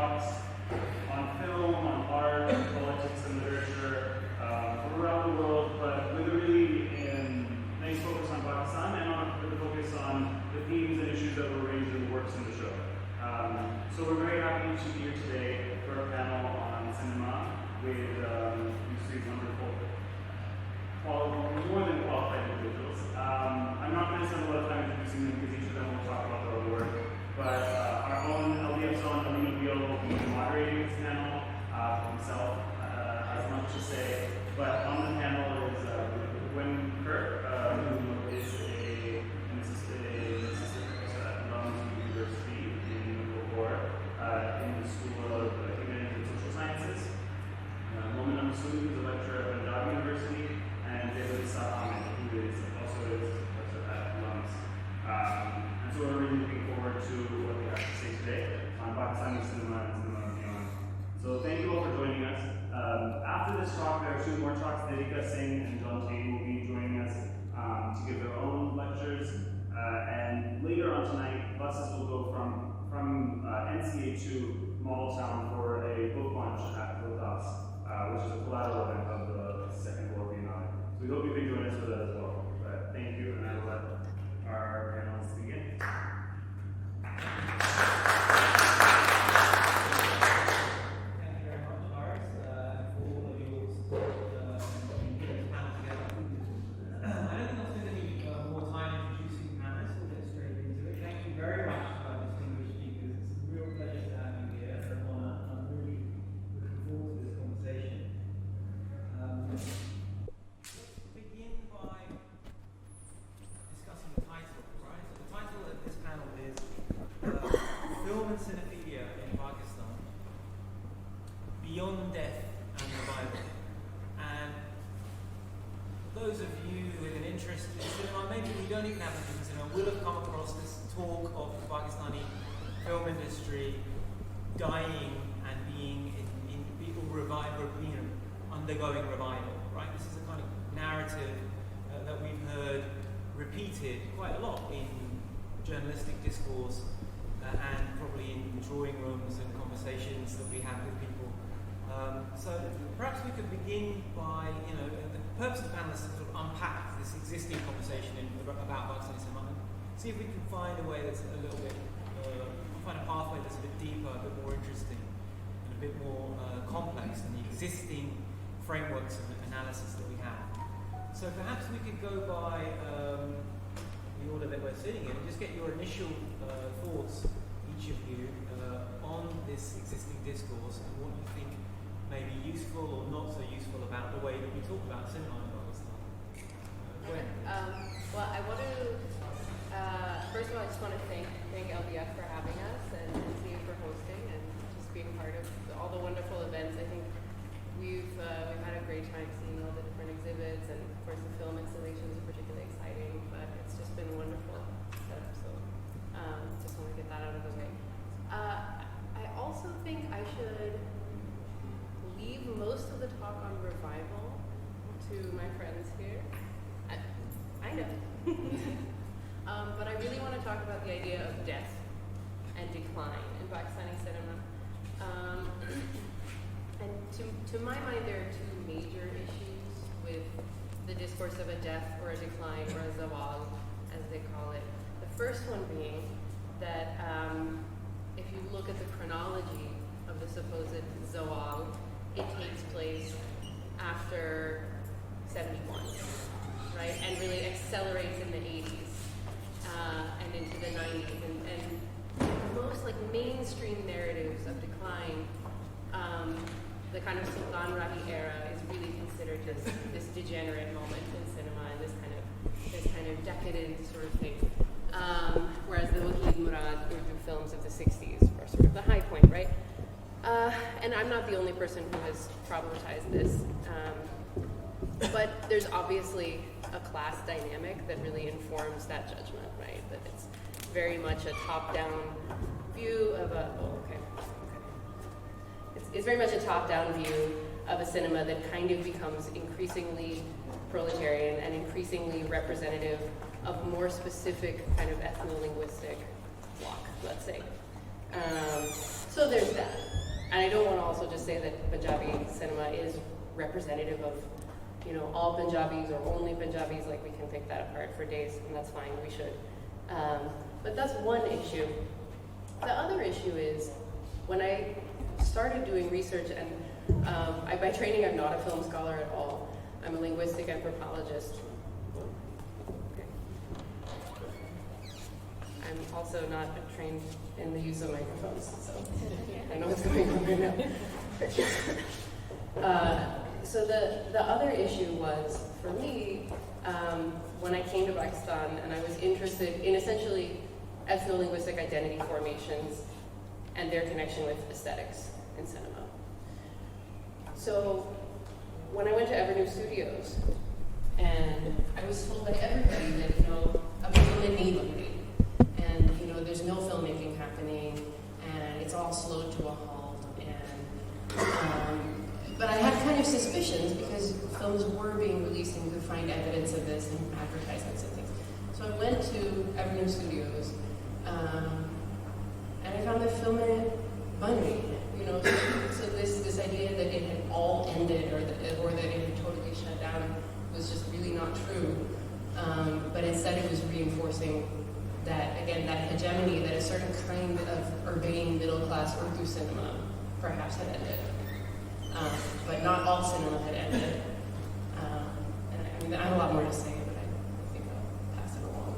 talks on film, on art, politics, and literature from around the world, but with a really nice focus on Pakistan and with a focus on the themes and issues that were raised in the works in the show. So we're very happy to be here today for a panel on cinema with these three wonderful, more than qualified individuals. I'm not going to spend a lot of time introducing them because each of them will talk about their own work, but our own LDF's own Alina Beal will be moderating this panel himself, has much to say. But on the panel is Gwen Kirk, who is an assistant professor at London University in Lahore in the School of Humanities and Social Sciences. Momin Masood, who is a lecturer at Punjab University, and David Ahmed, who is also a professor at LUMS. And so we're really looking forward to what they have to say today on Pakistani cinema and cinema beyond. So thank you all for joining us. After this talk, there are two more talks. Nidika Singh and John Tain will be joining us to give their own lectures. And later on tonight, buses will go from NCA to Model Town for a book launch at Rotas, which is a collateral event of the second World Biennale. So we hope you can join us for that as well. But thank you, and I will let our panelists begin. Cinephilia in Pakistan, Beyond Death and Revival. And those of you with an interest in cinema, maybe we don't even have an interest in cinema, will have come across this talk of the Pakistani film industry dying and being undergoing revival, right? This is a kind of narrative that we've heard repeated quite a lot in journalistic discourse and probably in drawing rooms and conversations that we have with people. So perhaps we could begin by, the purpose of the panel is to sort of unpack this existing conversation about Pakistani cinema and see if we can find a way that's a little bit, find a pathway that's a bit deeper, a bit more interesting, and a bit more complex than the existing frameworks of analysis that we have. So perhaps we could go by the order that we're sitting in and just get your initial thoughts, each of you, on this existing discourse and what you think may be useful or not so useful about the way that we talk about cinema in Pakistan. Gwen? Well, I want to, first of all, I just want to thank LDF for having us and CU for hosting and just being part of all the wonderful events. I think we've had a great time seeing all the different exhibits, and of course the film installations are particularly exciting, but it's just been wonderful setup, so just want to get that out of the way. I also think I should leave most of the talk on revival to my friends here. I know. But I really want to talk about the idea of death and decline in Pakistani cinema. And to my mind, there are two major issues with the discourse of a death or a decline or a zawal, as they call it. The first one being that if you look at the chronology of the supposed zawal, it takes place after 71, right? And really accelerates in the 80s and into the 90s. And most mainstream narratives of decline, the kind of Sultan Rahi era is really considered just this degenerate moment in cinema and this kind of decadent sort of thing. Whereas the Wahid Murad Urdu films of the 60s are sort of the high point, right? And I'm not the only person who has problematized this. But there's obviously a class dynamic that really informs that judgment, right? That it's very much a top-down view of it's very much a top-down view of a cinema that kind of becomes increasingly proletarian and increasingly representative of a more specific kind of ethno-linguistic bloc, let's say. So there's that. And I don't want to also just say that Punjabi cinema is representative of, all Punjabis or only Punjabis. Like, we can pick that apart for days, and that's fine, we should. But that's one issue. The other issue is, when I started doing research, and by training I'm not a film scholar at all. I'm a linguistic anthropologist. Okay. I'm also not trained in the use of microphones, so I know what's going on right now. So the other issue was, for me, when I came to Pakistan and I was interested in essentially ethno-linguistic identity formations and their connection with aesthetics in cinema. So when I went to Evernew Studios, and I was told by everybody that, I'm film in England, and, there's no filmmaking happening, and it's all slowed to a halt, but I had kind of suspicions because films were being released and you could find evidence of this in advertisements and things. So I went to Evernew Studios, and I found the film in it bunny, so this idea that it had all ended or that it had totally shut down was just really not true. But instead it was reinforcing that, again, that hegemony that a certain kind of urbane middle-class Urdu cinema perhaps had ended. But not all cinema had ended. And I have a lot more to say, but I think I'll pass it along.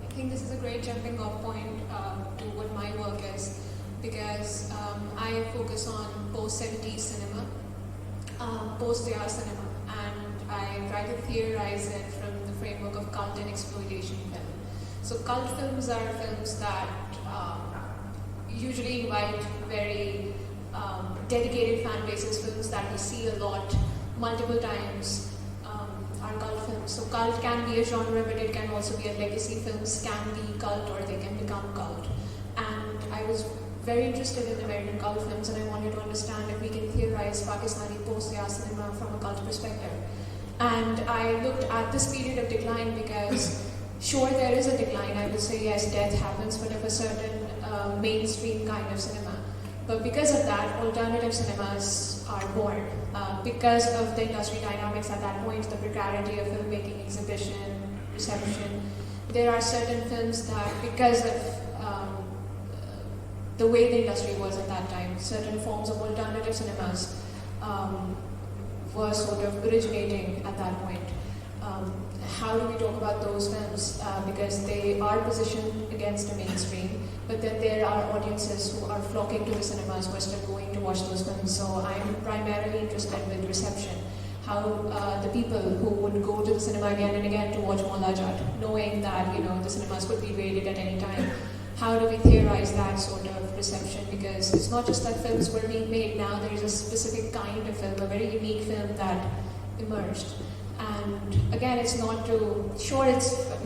I think this is a great jumping off point to what my work is, because I focus on post-70s cinema, post-AR cinema, and I try to theorize it from the framework of cult and exploitation film. So cult films are films that usually invite very dedicated fan bases, films that we see a lot, multiple times, are cult films. So cult can be a genre, but it can also be a legacy. Films can be cult or they can become cult. And I was very interested in American cult films, and I wanted to understand if we can theorize Pakistani post-AR cinema from a cult perspective. And I looked at this period of decline because, sure, there is a decline. I would say, yes, death happens, but of a certain mainstream kind of cinema. But because of that, alternative cinemas are born. Because of the industry dynamics at that point, the precarity of filmmaking, exhibition, reception, there are certain films that, because of the way the industry was at that time, certain forms of alternative cinemas were sort of originating at that point. How do we talk about those films? Because they are positioned against the mainstream, but then there are audiences who are flocking to the cinemas who are still going to watch those films. So I'm primarily interested with reception. How the people who would go to the cinema again and again to watch Mola Jat, knowing that the cinemas could be raided at any time. How do we theorize that sort of reception? Because it's not just that films were being made. Now there is a specific kind of film, a very unique film that emerged. And again, it's not to, sure,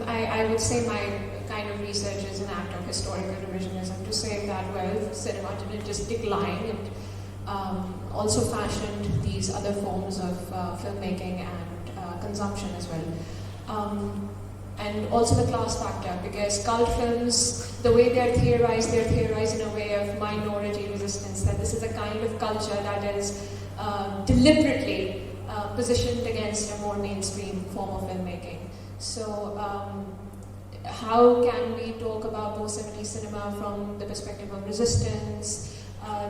I would say my kind of research is an act of historical revisionism to say that, well, cinema didn't just decline, it also fashioned these other forms of filmmaking and consumption as well. And also the class factor, because cult films, the way they're theorized in a way of minority resistance, that this is a kind of culture that is deliberately positioned against a more mainstream form of filmmaking. So how can we talk about post-70s cinema from the perspective of resistance,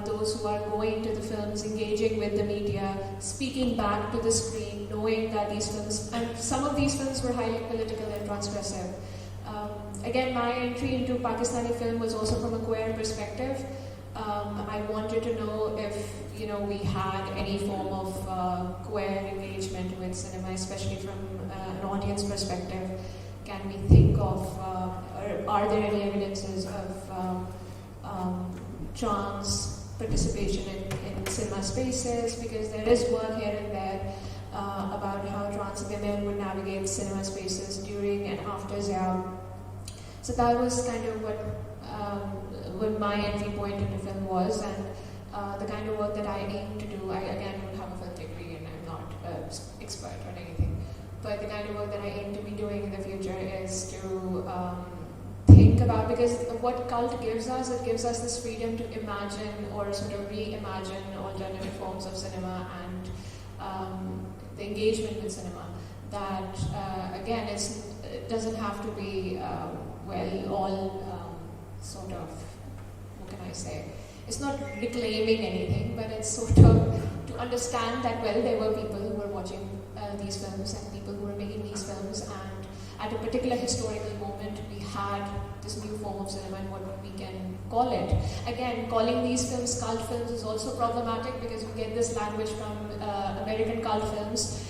those who are going to the films, engaging with the media, speaking back to the screen, knowing that these films, and some of these films were highly political and transgressive. Again, my entry into Pakistani film was also from a queer perspective. I wanted to know if we had any form of queer engagement with cinema, especially from an audience perspective. Can we think of, or are there any evidences of trans participation in cinema spaces? Because there is work here and there about how trans women would navigate cinema spaces during and after Zia. So that was kind of what my entry point into film was, and the kind of work that I aim to do. I again don't have a film degree and I'm not an expert on anything, but the kind of work that I aim to be doing in the future is to think think about, because what cult gives us, it gives us this freedom to imagine or sort of reimagine alternative forms of cinema and the engagement with cinema. That again, it doesn't have to be sort of, what can I say? It's not reclaiming anything, but it's sort of to understand that there were people who were watching these films and people who were making these films, and at a particular historical moment we had this new form of cinema and what we can call it. Again, calling these films cult films is also problematic because we get this language from American cult films.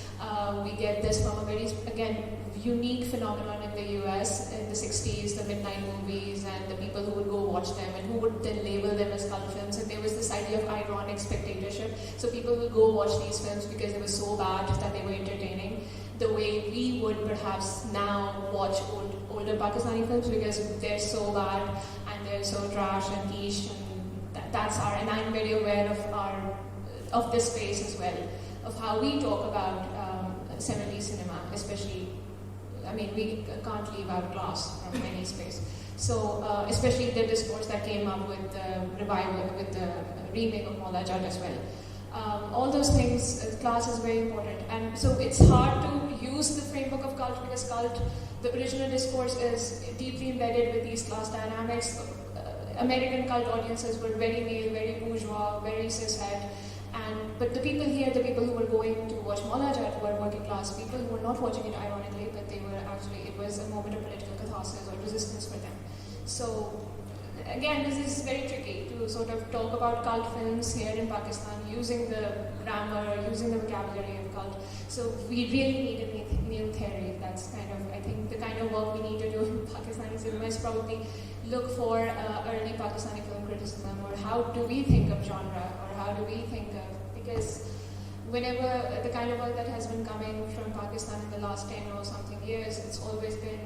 We get this from a very, again, unique phenomenon in the US in the 60s, the midnight movies, and the people who would go watch them and who would then label them as cult films. And there was this idea of ironic spectatorship. So people will go watch these films because they were so bad that they were entertaining, the way we would perhaps now watch older Pakistani films because they're so bad and they're so trash and niche, and that's our, and I'm very aware of this space as well, of how we talk about Senegalese cinema, especially. I mean, we can't leave out class from any space. So, especially the discourse that came up with the revival, with the remake of Maula Jat as well. All those things, class is very important. And so it's hard to use the framework of cult because cult, the original discourse is deeply embedded with these class dynamics. American cult audiences were very male, very bourgeois, very cishet. But the people here, the people who were going to watch Maula Jat were working class people who were not watching it ironically, but they were actually, it was a moment of political catharsis or resistance for them. So again, this is very tricky to sort of talk about cult films here in Pakistan using the grammar, using the vocabulary of cult. So we really need a new theory. That's kind of, I think, the kind of work we need to do in Pakistani cinema is probably look for early Pakistani film criticism, or how do we think of genre, or how do we think of, because whenever the kind of work that has been coming from Pakistan in the last 10 or something years, it's always been,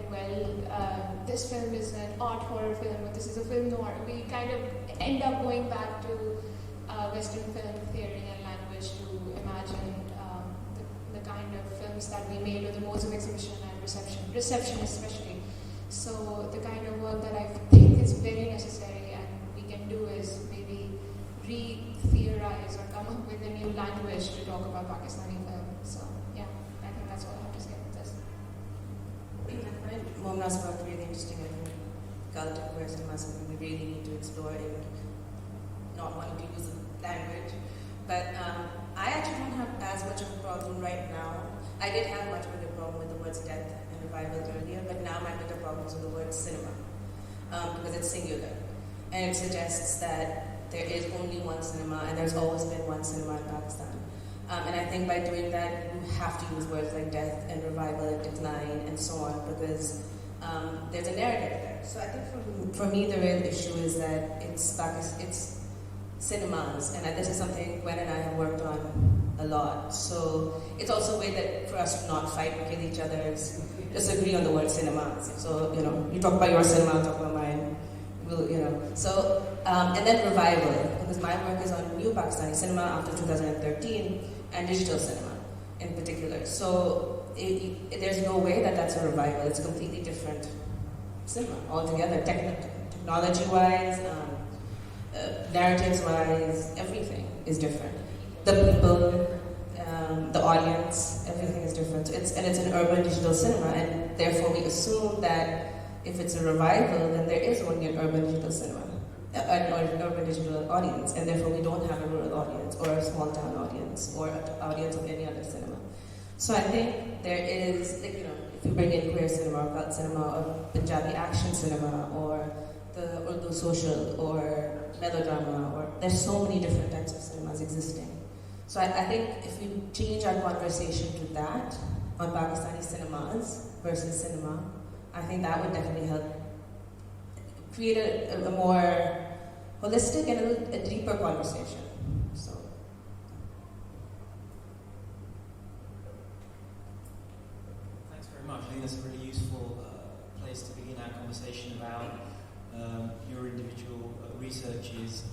this film is an art horror film, or this is a film noir. We kind of end up going back to Western film theory and language to imagine the kind of films that we made, or the modes of exhibition and reception especially. So the kind of work that I think is very necessary and we can do is maybe re-theorize or come up with a new language to talk about Pakistani film. So yeah, I think that's all I have to say about this. I find Momna's work really interesting. I think cult and queer cinema is something we really need to explore in not wanting to use the language. But I actually don't have as much of a problem right now. I did have much of a problem with the words death and revival earlier, but now my bigger problem is with the word cinema, because it's singular. And it suggests that there is only one cinema, and there's always been one cinema in Pakistan. And I think by doing that, you have to use words like death and revival and decline and so on, because there's a narrative there. So I think for me, the real issue is that it's cinemas, and this is something Gwen and I have worked on a lot. So it's also a way that for us to not fight or kill each other is just agree on the word cinemas. So, you talk about your cinema, I'll talk about mine. So, and then revival, because my work is on new Pakistani cinema after 2013 and digital cinema in particular. So there's no way that that's a revival. It's a completely different cinema altogether, technology-wise, narratives-wise, everything is different. The people, the audience, everything is different. So it's an urban digital cinema, and therefore we assume that if it's a revival, then there is only an urban digital cinema, or an urban digital audience, and therefore we don't have a rural audience, or a small town audience, or an audience of any other cinema. So I think there is, if you bring in queer cinema, or cult cinema, or Punjabi action cinema, or the Urdu social, or melodrama, or there's so many different types of cinemas existing. So I think if we change our conversation to that, on Pakistani cinemas versus cinema, I think that would definitely help create a more holistic and a deeper conversation. So. Thanks very much. I think that's a really useful place to begin our conversation about your individual researches,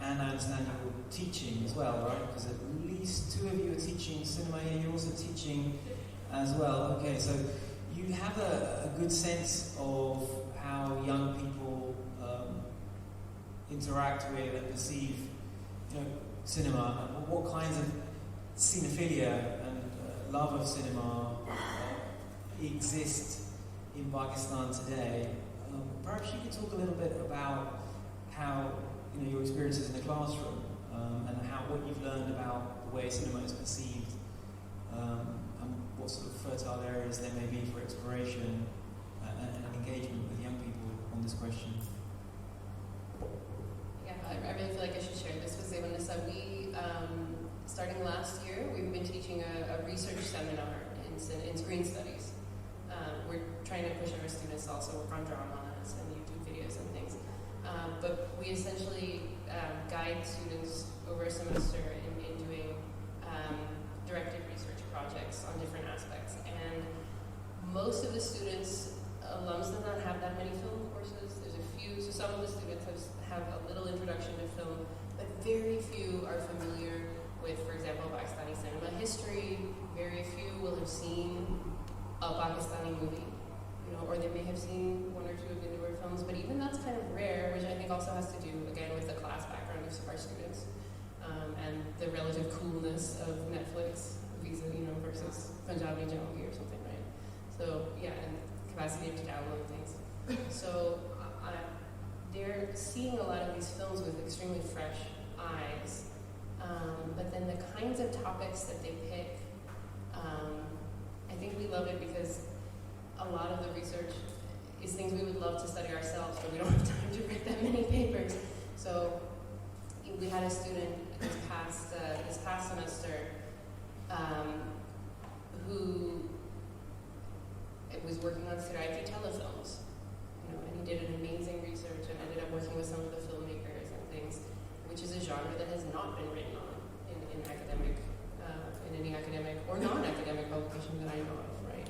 and I understand your teaching as well, right? Because at least two of you are teaching cinema here. You're also teaching as well. Okay, so you have a good sense of how young people interact with and perceive, cinema, and what kinds of cinephilia and love of cinema exist in Pakistan today. Perhaps you could talk a little bit about how your experiences in the classroom and how what you've learned about the way cinema is perceived, and what sort of fertile areas there may be for exploration and engagement with young people on this question. Yeah, I really feel like I should share this with Zevanessa. We, starting last year, we've been teaching a research seminar in screen studies. We're trying to push our students to also work on dramas and YouTube videos and things. But we essentially guide students over a semester in doing directed research projects on different aspects. And most of the students, alums do not have that many film courses. There's a few, so some of the students have a little introduction to film, but very few are familiar with, for example, Pakistani cinema history. Very few will have seen a Pakistani movie, or they may have seen one or two of the newer films, but even that's kind of rare, which I think also has to do, again, with the class background of our students, and the relative coolness of Netflix versus Punjabi Jangi or something, right? So, yeah, and capacity to download things. So, they're seeing a lot of these films with extremely fresh eyes, but then the kinds of topics that they pick, I think we love it because a lot of the research is things we would love to study ourselves, but we don't have time to write that many papers. So we had a student this past semester who was working on Seraiki telefilms, and he did an amazing research and ended up working with some of the filmmakers and things, which is a genre that has not been written on in academic, in any academic or non-academic publication that I know of, right?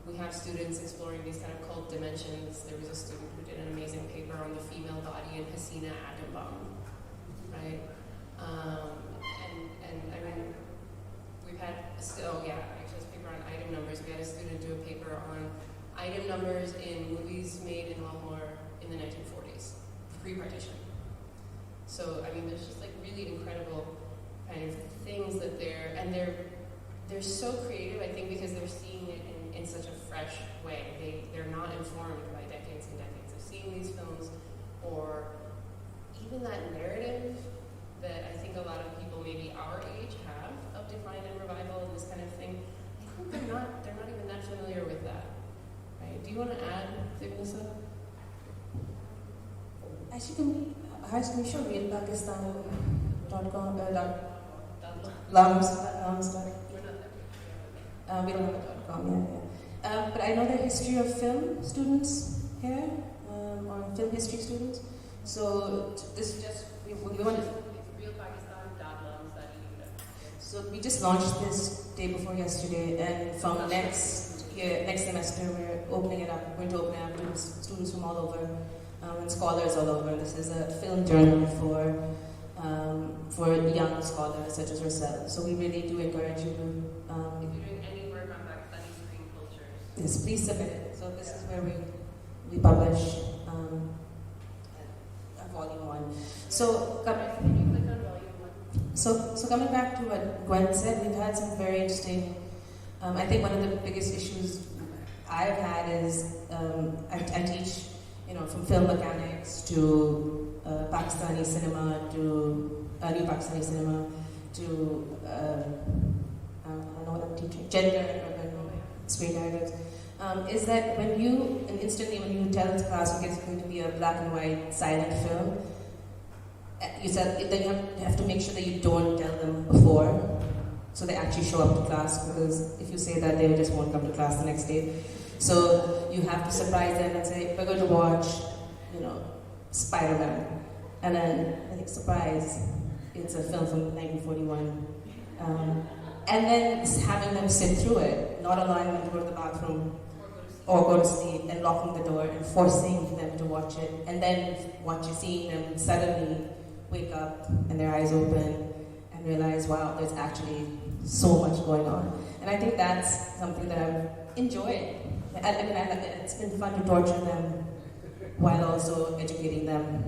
We have students exploring these kind of cult dimensions. There was a student who did an amazing paper on the female body in Hasina Atom Bomb, right? And I mean, we've had actually this paper on item numbers. We had a student do a paper on item numbers in movies made in Lahore in the 1940s, pre-partition. So I mean, there's just like really incredible kind of things that they're so creative. I think because they're seeing it in such a fresh way. They're not informed by decades and decades of seeing these films, or even that narrative that I think a lot of people maybe our age have of decline and revival and this kind of thing. I think they're not even that familiar with that. Right? Do you want to add, Vanessa? Actually, can we show realpakistan.com lums. We don't have a .com, yeah. But I know the history of film students here, or film history students. So this is just, we want to... So we just launched this day before yesterday, and from next semester we're opening it up. We're going to open it up to students from all over, and scholars all over. This is a film journal for young scholars such as yourself. So we really do encourage you to... if you're doing any work on Pakistani screen cultures, yes, please submit it. So this is where we publish volume 1. So can you click on volume 1? So coming back to what Gwen said, we've had some very interesting. I think one of the biggest issues I've had is I teach, from film mechanics to Pakistani cinema to new Pakistani cinema to I don't know what I'm teaching, gender and urban screen narratives. Is that when you tell the class, okay, it's going to be a black and white silent film, you said then you have to make sure that you don't tell them before, so they actually show up to class, because if you say that, they just won't come to class the next day. So you have to surprise them and say, we're going to watch, Spider-Man. And then, I think, surprise, it's a film from 1941. And then having them sit through it, not allowing them to go to the bathroom or go to sleep, and locking the door and forcing them to watch it. And then seeing them suddenly wake up and their eyes open and realize, wow, there's actually so much going on. And I think that's something that I've enjoyed. It's been fun to torture them while also educating them,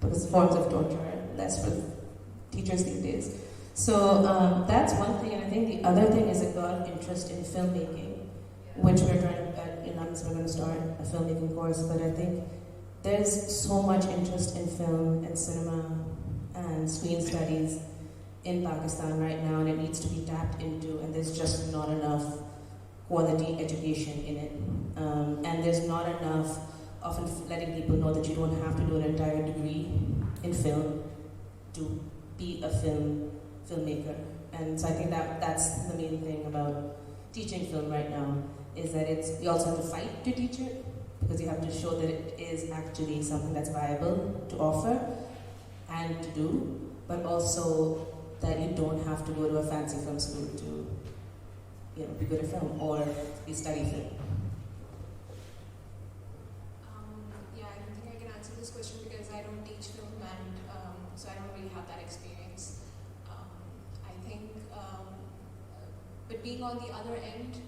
because forms of torture are less for teachers these days. So that's one thing, and I think the other thing is a lot of interest in filmmaking, which we're trying to, we're going to start a filmmaking course, but I think there's so much interest in film and cinema and screen studies in Pakistan right now, and it needs to be tapped into, and there's just not enough quality education in it. And there's not enough often letting people know that you don't have to do an entire degree in film to be a filmmaker. And so I think that's the main thing about teaching film right now, is that you also have to fight to teach it, because you have to show that it is actually something that's viable to offer and to do, but also that you don't have to go to a fancy film school to be good at film or you study film. Yeah, I don't think I can answer this question because I don't teach film, and so I don't really have that experience. I think, but being on the other end,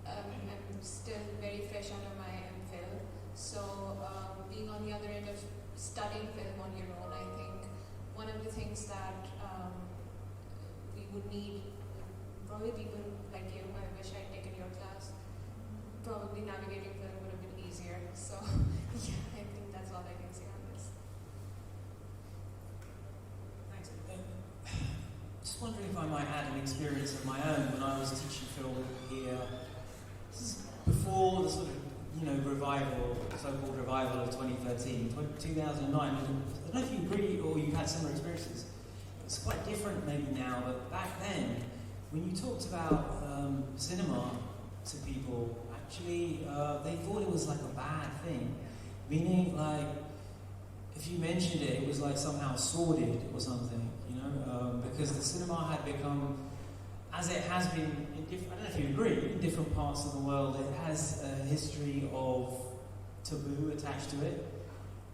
I'm still very fresh under my MPhil, so being on the other end of studying film on your own, I think one of the things that we would need, probably people like you, I wish I'd taken your class, probably navigating film would have been easier. So yeah, I think that's all I can say on this. Thanks. Just wondering if I might add an experience of my own when I was teaching film here. This is before the sort of revival, so-called revival of 2013, 2009. I don't know if you agree or you had similar experiences. It's quite different maybe now, but back then, when you talked about cinema to people, actually they thought it was like a bad thing. Meaning, like, if you mentioned it, it was like somehow sordid or something, because the cinema had become, as it has been, I don't know if you agree, in different parts of the world, it has a history of taboo attached to it,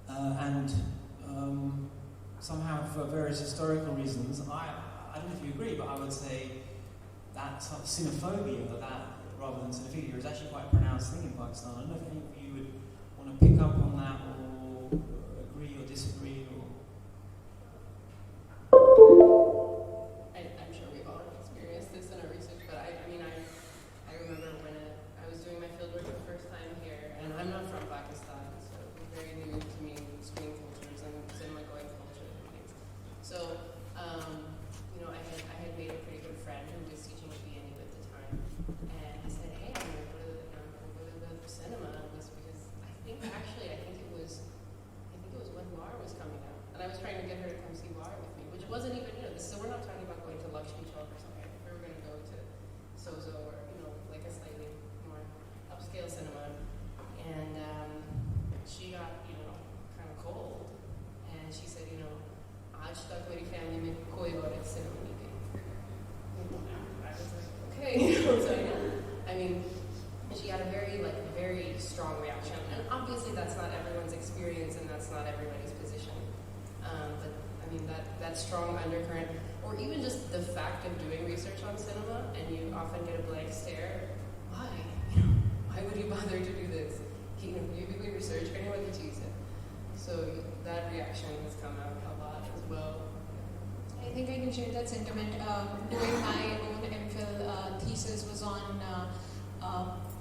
and somehow for various historical reasons, I don't know if you agree, but I would say that sort of cinephobia, that rather than cinephilia, is actually quite a pronounced thing in Pakistan. I don't know if any of you would want to pick up on that or agree or disagree. I'm sure we've all experienced this in our research, but I remember when I was doing my fieldwork the first time here, and I'm not from Pakistan, so it was very new to me, screen cultures and cinema going culture and things. So, I had made a pretty good friend who was teaching at BNU at the time, and he said, "Hey, I'm going to go to the cinema." It was because I think it was when Bar was coming out, and I was trying to get her to come see Bar with me, which wasn't even so we're not talking about going to Lakshmi Chowk or something. We were going to go to Sozo or like a slightly more upscale cinema, and she got kind of cold, and she said, "Aaj tak meri family mein koi aurat cinema nahi gayi." I was like, okay, so she had a very strong reaction, and obviously that's not everyone's experience and that's not everybody's position, but that strong undercurrent, or even just the fact of doing research on cinema, and you often get a blank stare. Why? Why would you bother to do this? You do research, anyone can use it. So that reaction has come out a lot as well. I think I can share that sentiment. Doing my own MPhil thesis was on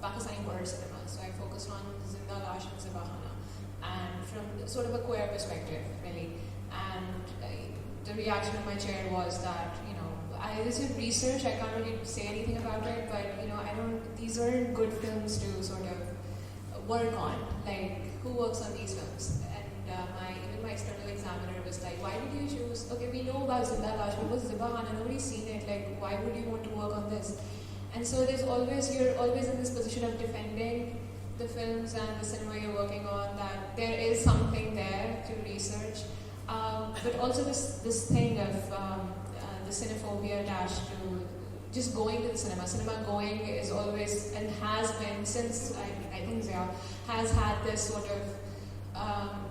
Pakistani horror cinema. So I focused on Zinda Lash and Zabahana, and from sort of a queer perspective, really. And the reaction of my chair was that, this is research, I can't really say anything about it, but, these are good films to sort of work on. Like, who works on these films? And even my external examiner was like, why did you choose, okay, we know about Zinda Lash, but what's Zabahana? Nobody's seen it, like, why would you want to work on this? And so you're always in this position of defending the films and the cinema you're working on, that there is something there to research. But also this thing of the cinephobia attached to just going to the cinema. Cinema going is always, and has been since, I think Zia, has had this sort of,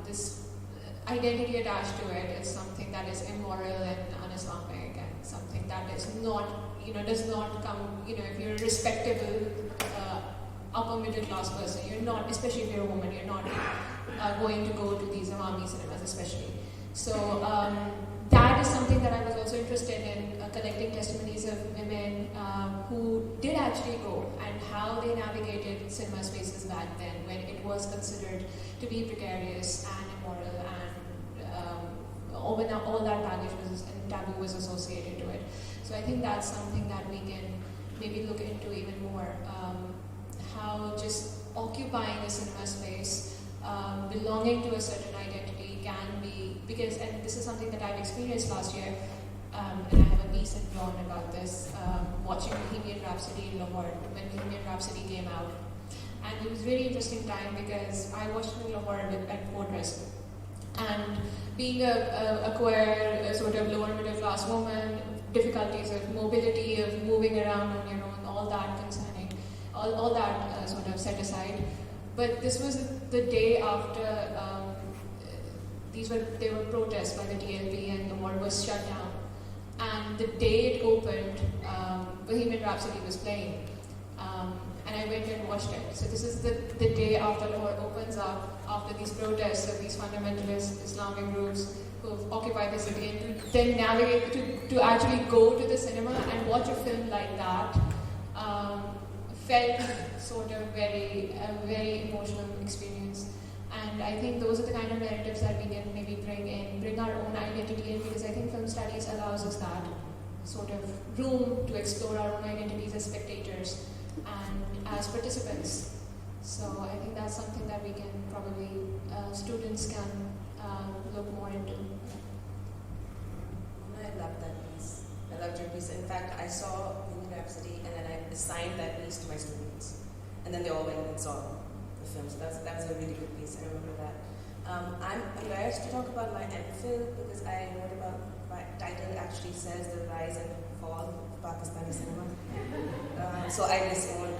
this identity attached to it as something that is immoral and un-Islamic and something that is not, does not come, if you're a respectable upper middle class person, you're not, especially if you're a woman, you're not going to go to these Awami cinemas especially. So that is something that I was also interested in, collecting testimonies of women who did actually go and how they navigated cinema spaces back then when it was considered to be precarious and immoral and when all that baggage was and taboo was associated to it. So I think that's something that we can maybe look into even more. How just occupying a cinema space, belonging to a certain identity can be, because, and this is something that I've experienced last year, and I have a piece in Dawn about this, watching Bohemian Rhapsody in Lahore, when Bohemian Rhapsody came out. And it was a very interesting time because I watched it in Lahore at Fortress. And being a queer, a sort of lower middle class woman, difficulties of mobility, of moving around on your own, all that concerning, all that sort of set aside. But this was the day after there were protests by the TLP and the war was shut down. And the day it opened, Bohemian Rhapsody was playing. And I went and watched it. So this is the day after Lahore opens up, after these protests of these fundamentalist Islamic groups who've occupied the city, and to then navigate, to actually go to the cinema and watch a film like that, felt sort of a very emotional experience. And I think those are the kind of narratives that we can maybe bring our own identity in, because I think film studies allows us that sort of room to explore our own identities as spectators and as participants. So I think that's something that we can probably, students can look more into. I love that piece. I loved your piece. In fact, I saw Bohemian Rhapsody and then I assigned that piece to my students. And then they all went and saw the film. So that was a really good piece. I remember that. I'm embarrassed to talk about my MPhil because I wrote about, my title actually says The Rise and Fall of Pakistani Cinema. So I disowned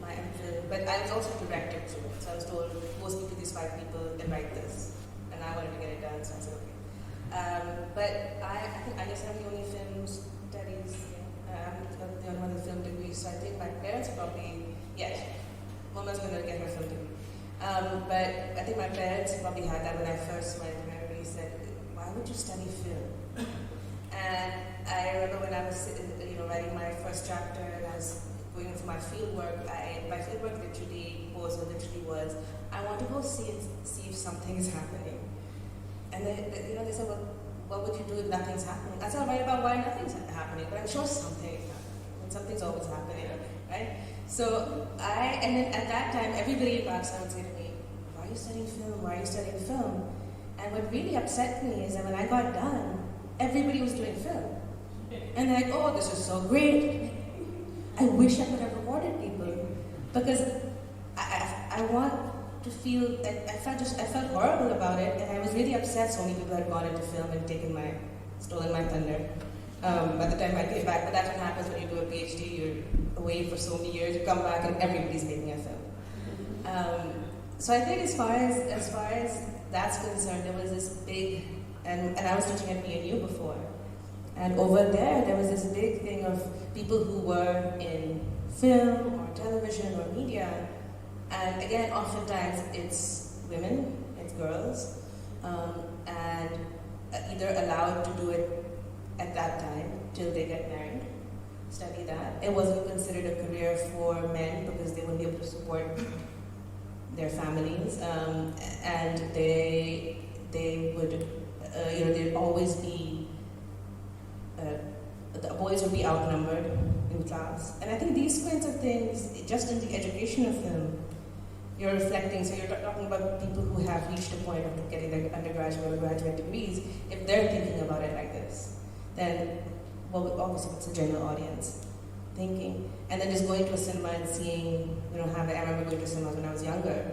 my MPhil. But I was also directed through it. So I was told, go speak to these 5 people and write this. And I wanted to get it done, so I said, okay. But I think I guess I'm the only film studies, I'm the only one with film degrees, so I think my parents probably, yes, Mama's going to get her film degree. But I think my parents probably had that when I first went, and everybody said, why would you study film? And I remember when I was writing my first chapter and I was going for my field work, my field work literally was, I want to go see if something is happening. And they said, well, what would you do if nothing's happening? I said, I'll write about why nothing's happening, but I'm sure something is happening. And something's always happening, right? So and then at that time, everybody in Pakistan would say to me, why are you studying film? Why are you studying film? And what really upset me is that when I got done, everybody was doing film. And they're like, oh, this is so great. I wish I could have rewarded people because I want to feel that I felt horrible about it, and I was really upset so many people had gone into film and stolen my thunder. By the time I came back, but that's what happens when you do a PhD, you're away for so many years, you come back and everybody's making a film. So I think as far as that's concerned, there was this big, and I was teaching at PNU before, and over there was this big thing of people who were in film or television or media. And again, oftentimes it's women, it's girls, and either allowed to do it at that time till they get married, study that. It wasn't considered a career for men because they wouldn't be able to support their families, and they would, there'd always be, the boys would be outnumbered in class. And I think these kinds of things, just in the education of film, you're reflecting, so you're talking about people who have reached a point of getting their undergraduate or graduate degrees. If they're thinking about it like this, then, well, obviously it's a general audience thinking. And then just going to a cinema and seeing, I remember going to cinemas when I was younger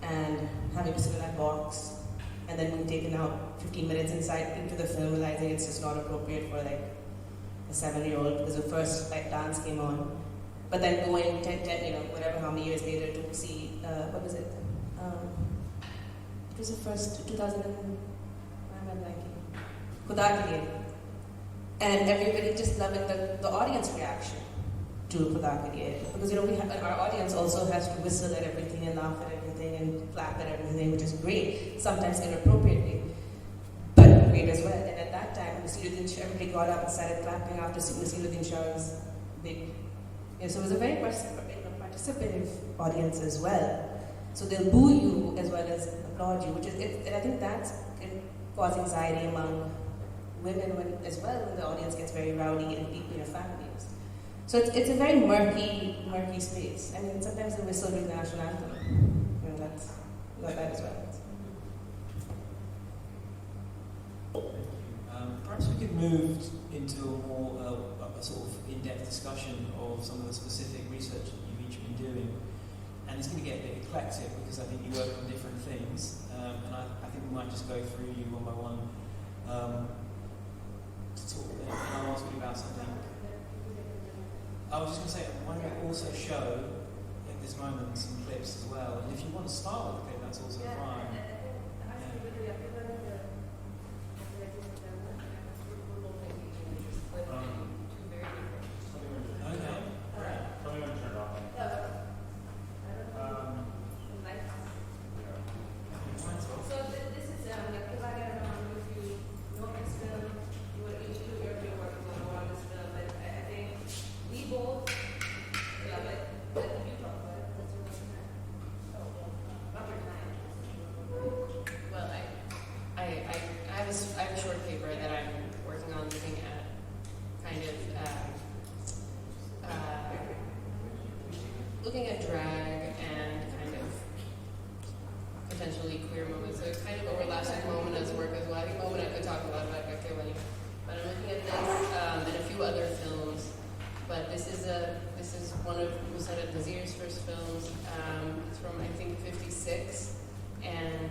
and having to sit in that box and then being taken out 15 minutes inside into the film, realizing it's just not appropriate for like a 7-year-old because the first dance came on. But then going 10, whatever, how many years later to see, what was it? It was the first 2000, why am I blanking? Khuda Ke Liye. and everybody just loving the audience reaction to Pradakariye. Because our audience also has to whistle at everything and laugh at everything and clap at everything, which is great, sometimes inappropriately, but great as well. And at that time, everybody got up and started clapping after Nasiruddin Shah's big. So it was a very participative audience as well. So they'll boo you as well as applaud you, and I think that can cause anxiety among women as well when the audience gets very rowdy and deep in your families. So it's a very murky space. I mean, sometimes the whistle during the national anthem, that's got that as well. Perhaps we could move into a more a sort of in-depth discussion of some of the specific research that you've each been doing. And it's going to get a bit eclectic because I think you work on different things. And I think we might just go through you one by one to talk a bit. And I'll ask you about something. I was just going to say, why don't we also show at this moment some clips as well? And if you want to start with a clip, that's also fine. I have a short paper that I'm working on looking at kind of looking at drag and kind of potentially queer moments. So it kind of overlaps with Momina's work as well. I think Momina could talk a lot about Kakewali. But I'm looking at this and a few other films. But this is one of Musarrat Nazir's first films. It's from I think '56, and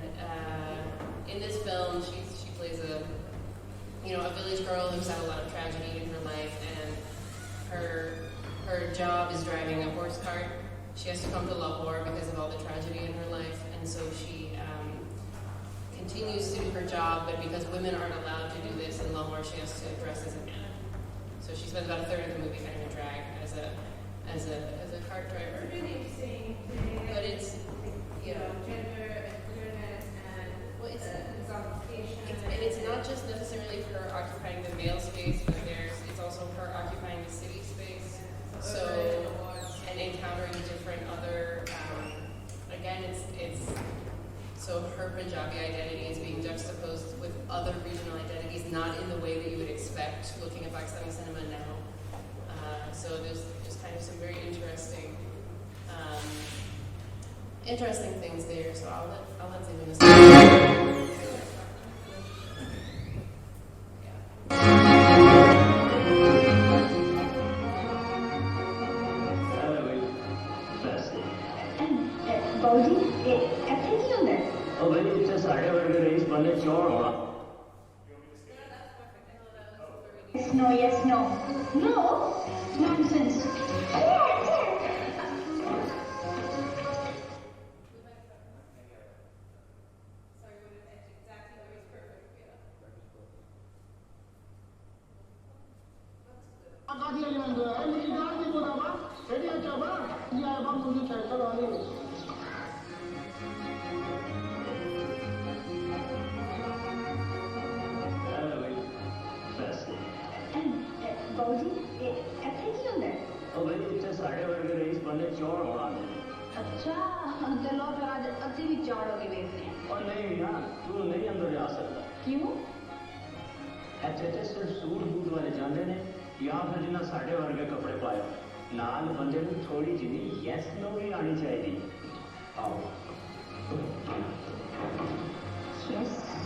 in this film she plays a village girl who's had a lot of tragedy in her life, and her job is driving a horse cart. She has to come to Lahore because of all the tragedy in her life, and so she continues to do her job, but because women aren't allowed to do this in Lahore, she has to dress as a man. So she spends about a third of the movie kind of in drag as a cart driver. Really interesting, But it's gender and queerness and it's not just necessarily her occupying the male space, but it's also her occupying the city space. So and encountering different other again it's so her Punjabi identity is being juxtaposed with other regional identities, not in the way that you would expect looking at Pakistani cinema now. So there's just kind of some very interesting things there. So I'll let Zibin start. Yes, no. No? Nonsense. Yes.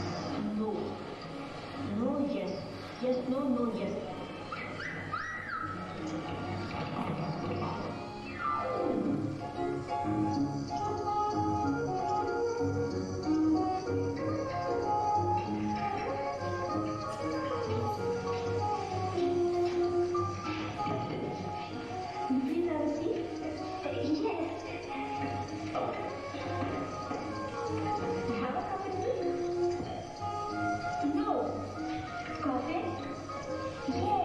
Yes.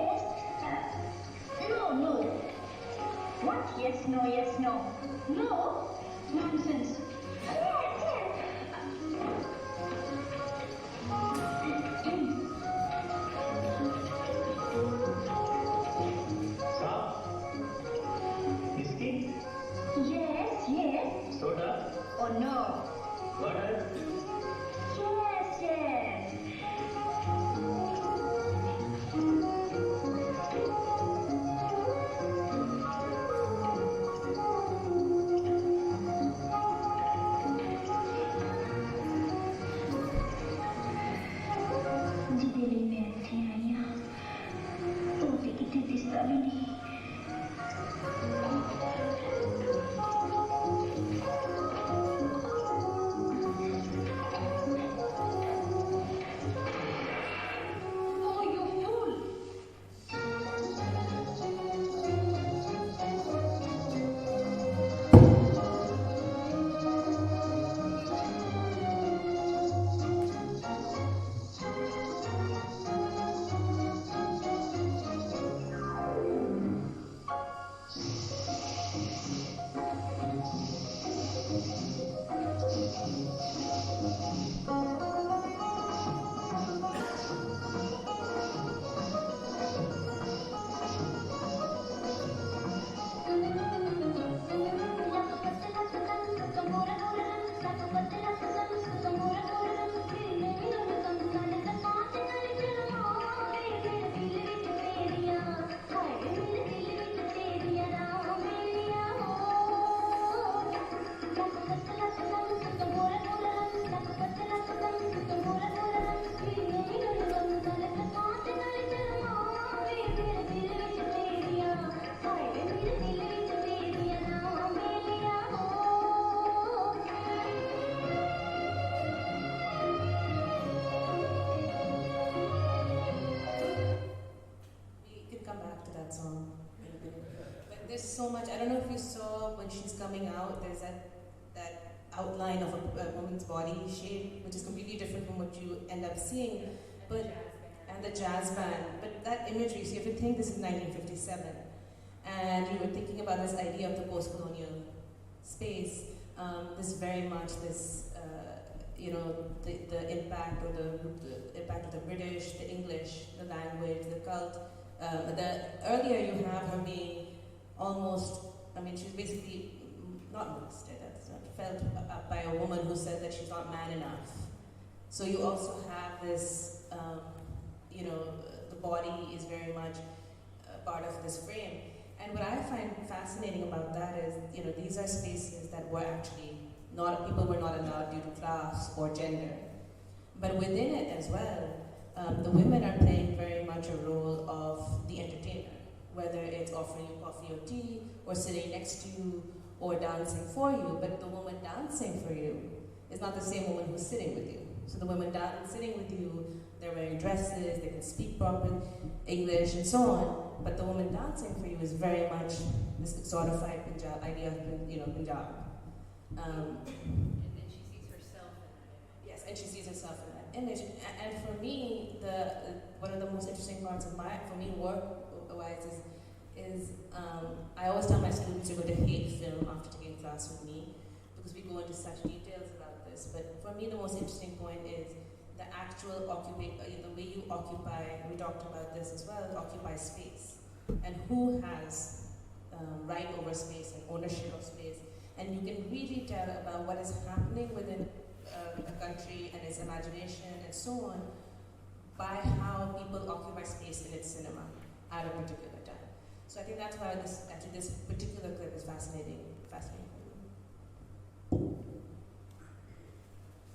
no. No? Nonsense. Yes, yes. Soft? Biscuit? Yes, yes. Soda? Oh no. Water? Yes, yes. Di delinquenzianya. Tutti che ti stabili. Oh, you fool! We can come back to that song in a minute. But there's so much. I don't know if you saw when she's coming out, there's that outline of a woman's body shape, which is completely different from what you end up seeing. But and the jazz band. But that imagery, so you have to think this is 1957. And you were thinking about this idea of the post-colonial space. This very much this, the impact or the impact of the British, the English, the language, the cult. Earlier you have her being almost, she's basically not molested, that's not felt up by a woman who said that she's not man enough. So you also have this, the body is very much part of this frame. And what I find fascinating about that is, these are spaces that were actually people were not allowed due to class or gender. But within it as well, the women are playing very much a role of the entertainer, whether it's offering you coffee or tea, or sitting next to you, or dancing for you. But the woman dancing for you is not the same woman who's sitting with you. So the women sitting with you, they're wearing dresses, they can speak proper English and so on. But the woman dancing for you is very much this exotified Punjab idea of Punjab. And then she sees herself in that image. Yes, and she sees herself in that image. And for me, one of the most interesting parts of work-wise is I always tell my students you're going to hate film after taking class with me because we go into such details about this. But for me, the most interesting point is the actual the way you occupy. We talked about this as well. Occupy space, and who has right over space and ownership of space. And you can really tell about what is happening within a country and its imagination and so on by how people occupy space in its cinema at a particular time. So I think that's why this particular clip is fascinating for me.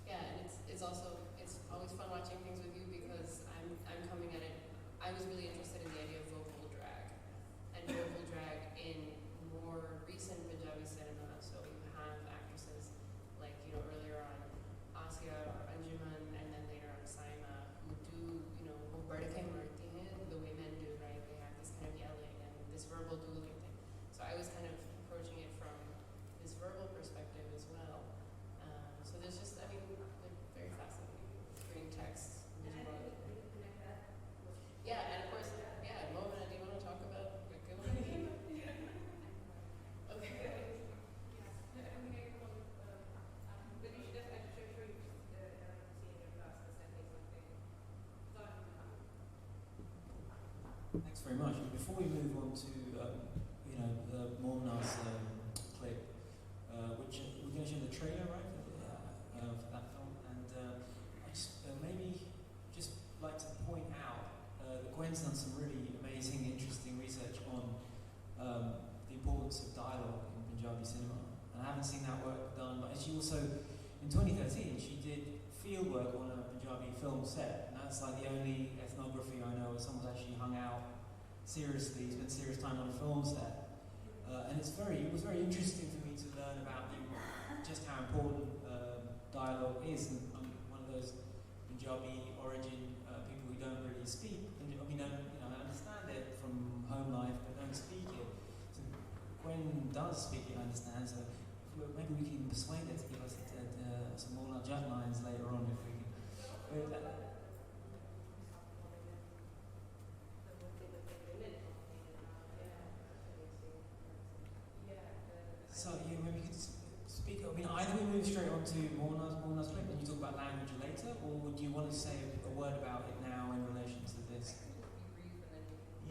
Yeah, and it's always fun watching things with you because I'm coming at it. I was really interested in the idea of vocal drag and vocal drag in more recent Punjabi cinema. So you have actresses like earlier on Asya or Anjuman, and then later on Saima, who do wo badke marti hain, the way men do, right? They have this kind of yelling and this verbal dueling thing. So I was kind of approaching it from Thanks very much. Before we move on to the Morna's clip, which we're going to show the trailer, right, for that film, and I just maybe just like to point out that Gwen's done some really amazing, interesting research on the importance of dialogue in Punjabi cinema, and I haven't seen that work done. But she also, in 2013, she did field work on a Punjabi film set, and that's like the only ethnography I know where someone's actually hung out seriously, spent serious time on a film set. And it was very interesting for me to learn about just how important dialogue is. And I'm one of those Punjabi origin people who don't really speak. I understand it from home life, but don't speak it. So Gwen does speak it, I understand. So maybe we can persuade her to give us some more judge lines later on if we can. So maybe you could speak. I mean, either we move straight on to Morna's clip and you talk about language later, or would you want to say a word about it now in relation to this?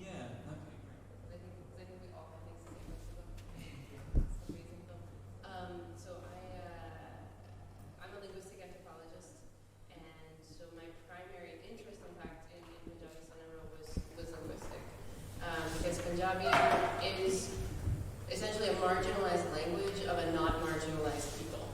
Yeah, that'd be great. I think we all have things to say about it's an amazing film. So I'm a linguistic anthropologist, and so my primary interest, in fact, in Punjabi cinema was linguistic, because Punjabi is essentially a marginalized language of a not marginalized people,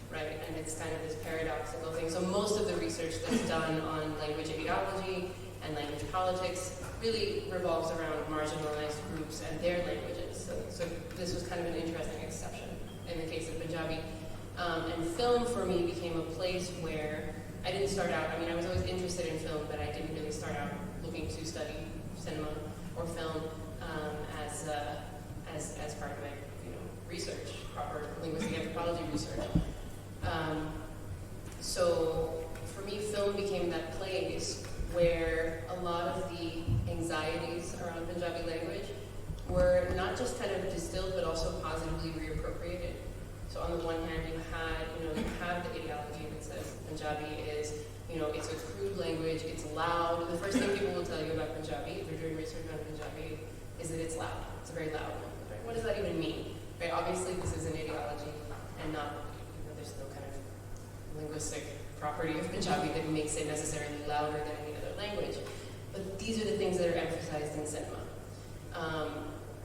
right? And it's kind of this paradoxical thing. So most of the research that's done on language ideology and language politics really revolves around marginalized groups and their languages. So this was kind of an interesting exception in the case of Punjabi. And film for me became a place where I didn't start out, I was always interested in film, but I didn't really start out looking to study cinema or film as part of my research, proper linguistic anthropology research. So for me, film became that place where a lot of the anxieties around Punjabi language were not just kind of distilled, but also positively reappropriated. So on the one hand, you have the ideology that says Punjabi is, it's a crude language, it's loud. The first thing people will tell you about Punjabi, if you're doing research on Punjabi, is that it's loud. It's a very loud language, right? What does that even mean? Right? Obviously, this is an ideology and not, there's no kind of linguistic property of Punjabi that makes it necessarily louder than any other language. But these are the things that are emphasized in cinema.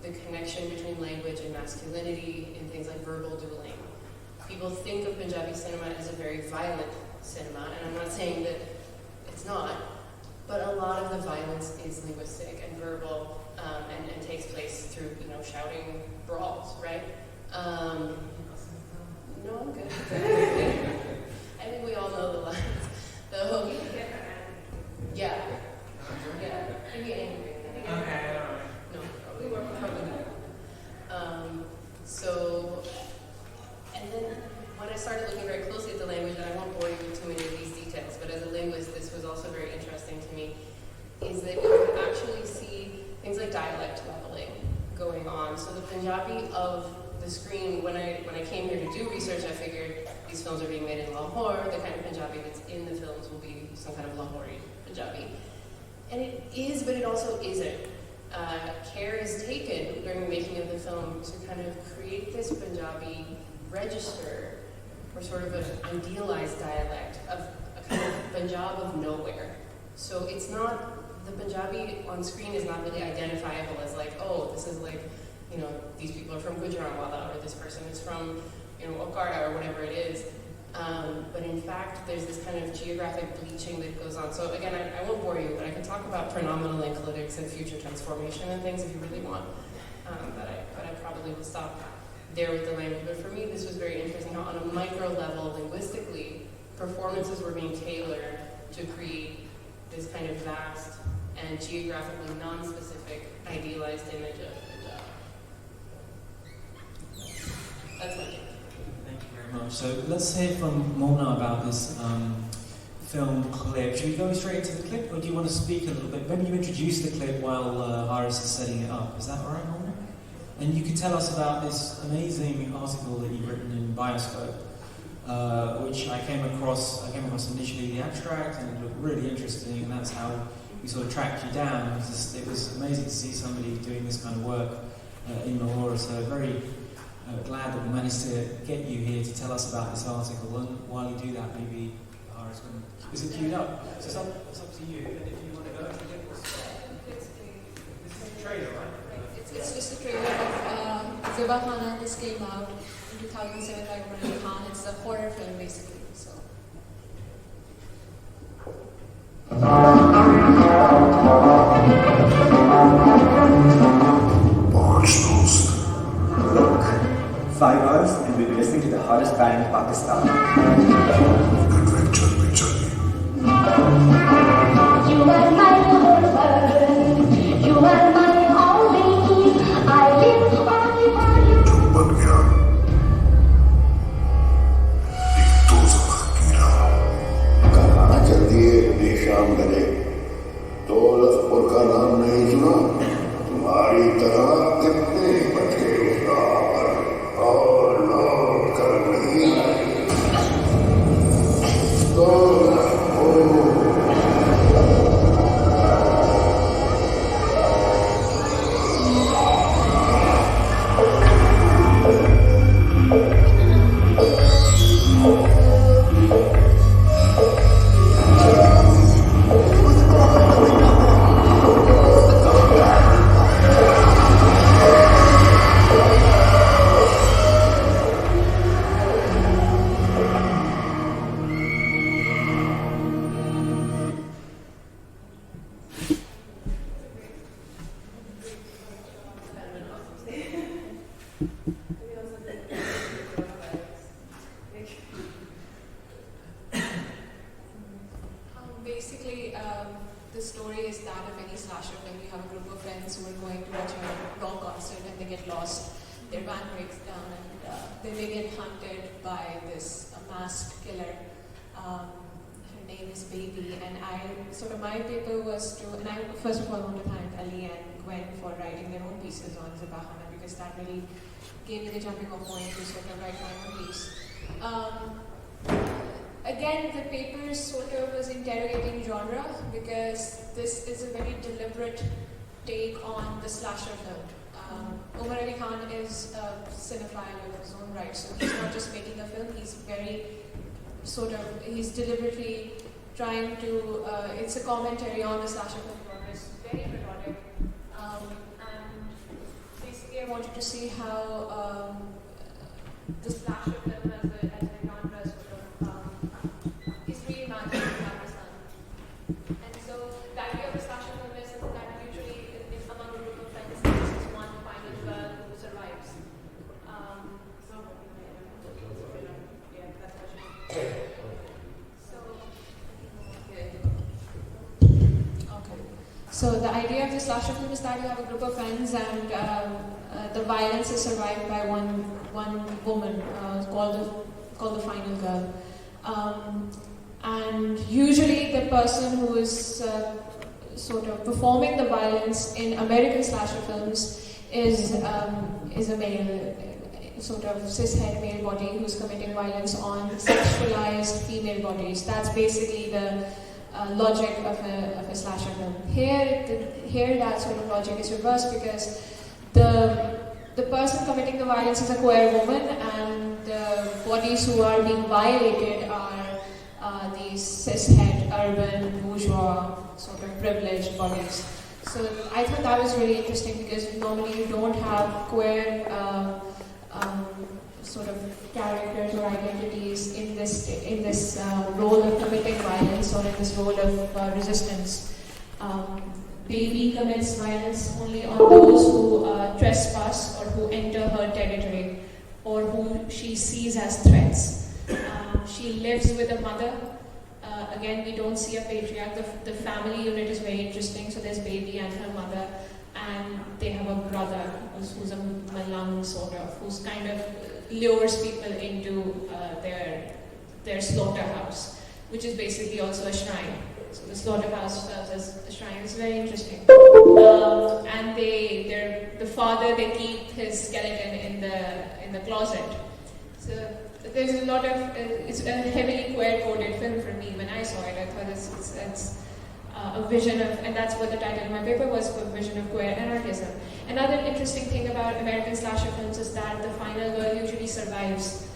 The connection between language and masculinity in things like verbal dueling. People think of Punjabi cinema as a very violent cinema, and I'm not saying that it's not, but a lot of the violence is linguistic and verbal, and takes place through, shouting brawls, right? No, I'm good. I think we all know the lines. Yeah. Can be angry. Okay. No, we were probably not. And then when I started looking very closely at the language, and I won't bore you with too many of these details, but as a linguist, this was also very interesting to me, is that you can actually see things like dialect leveling going on. So the Punjabi of the screen, when I came here to do research, I figured these films are being made in Lahore. The kind of Punjabi that's in the films will be some kind of Lahori Punjabi. And it is, but it also isn't. Care is taken during the making of the film to kind of create this Punjabi register, or sort of an idealized dialect of a kind of Punjab of nowhere. So it's not, the Punjabi on screen is not really identifiable as like, oh, this is like, these people are from Gujranwala, or this person is from, Okara, or whatever it is. But in fact, there's this kind of geographic bleaching that goes on. So again, I won't bore you, but I can talk about pronominal analytics and future transformation and things if you really want. But I probably will stop there with the language. But for me, this was very interesting how on a micro level, linguistically, performances were being tailored to create this kind of vast and geographically non-specific idealized image of Punjab. That's my take. Thank you very much. So let's hear from Mona about this film clip. Should we go straight into the clip, or do you want to speak a little bit? Maybe you introduce the clip while Haris is setting it up. Is that all right, Mona? And you could tell us about this amazing article that you've written in Bioscope, which I came across initially the abstract, and it looked really interesting, and that's how we sort of tracked you down. It was amazing to see somebody doing this kind of work in Lahore. So very glad that we managed to get you here to tell us about this article. And while you do that, maybe Hara's going to... Is it queued up? So it's up to you. And if you want to go, this is the trailer, right? It's just a trailer of Zibahana. This came out in 2007 by Umar Ali Khan. It's a horror film, basically. So. Look, 5 hours and we'll be listening to the hottest band in Pakistan. You are my husband, you are my only, I live only for you. बन गया एक दोज़ख की राह। कहाँ चल दिए बेशाम गले, दौलतपुर का नाम नहीं सुना? तुम्हारी तरह कितने बचे उस राह पर और लौट कर नहीं आए। Basically, the story is that of any slasher film. You have a group of friends who are going to watch a rock concert and they get lost. Their van breaks down and then they get hunted by this masked killer. Her name is Baby, and my paper was to, and I first of all want to thank Ali and Gwen for writing their own pieces on Zibahana, because that really gave me the jumping off point to sort of write my own piece. Again, the paper sort of was interrogating genre, because this is a very deliberate take on the slasher film. Umar Ali Khan is a cinephile of his own right, so he's not just making a film, he's he's deliberately trying to, it's a commentary on the slasher film genre. It's very patriotic. And basically I wanted to see how the slasher film as a genre sort of is reimagined in Pakistan. And so the idea of a slasher film is that usually among a group of friends there's just one final girl who survives. So the idea of the slasher film is that you have a group of friends and the violence is survived by one woman called the final girl. And usually the person who is sort of performing the violence in American slasher films is a male, sort of cishet male body who's committing violence on sexualized female bodies. That's basically the logic of a slasher film. Here that sort of logic is reversed, because the person committing the violence is a queer woman, and the bodies who are being violated are these cishet, urban, bourgeois, sort of privileged bodies. So I thought that was really interesting, because normally you don't have queer sort of characters or identities in this role of committing violence, or in this role of resistance. Baby commits violence only on those who trespass or who enter her territory, or who she sees as threats. She lives with a mother. Again, we don't see a patriarch. The family unit is very interesting. So there's Baby and her mother, and they have a brother who's a Malang sort of, who's kind of lures people into their slaughterhouse, which is basically also a shrine. So the slaughterhouse serves as a shrine. It's very interesting. And the father, they keep his skeleton in the closet. So there's a lot of it's a heavily queer coded film for me. When I saw it, I thought it's a vision of, and that's what the title of my paper was, a vision of queer anarchism. Another interesting thing about American slasher films is that the final girl usually survives.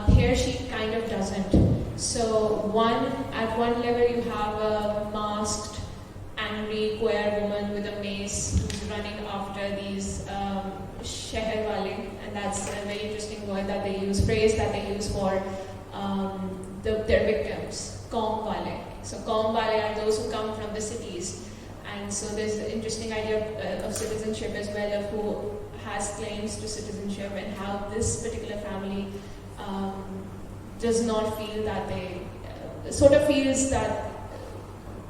Here she kind of doesn't. So at one level you have a masked, angry queer woman with a mace who's running after these sheher wale, and that's a very interesting word that they use, phrase that they use for their victims, kaum wale. So kaum wale are those who come from the cities, and so there's the interesting idea of citizenship as well, of who has claims to citizenship and how this particular family does not feel that they sort of feels that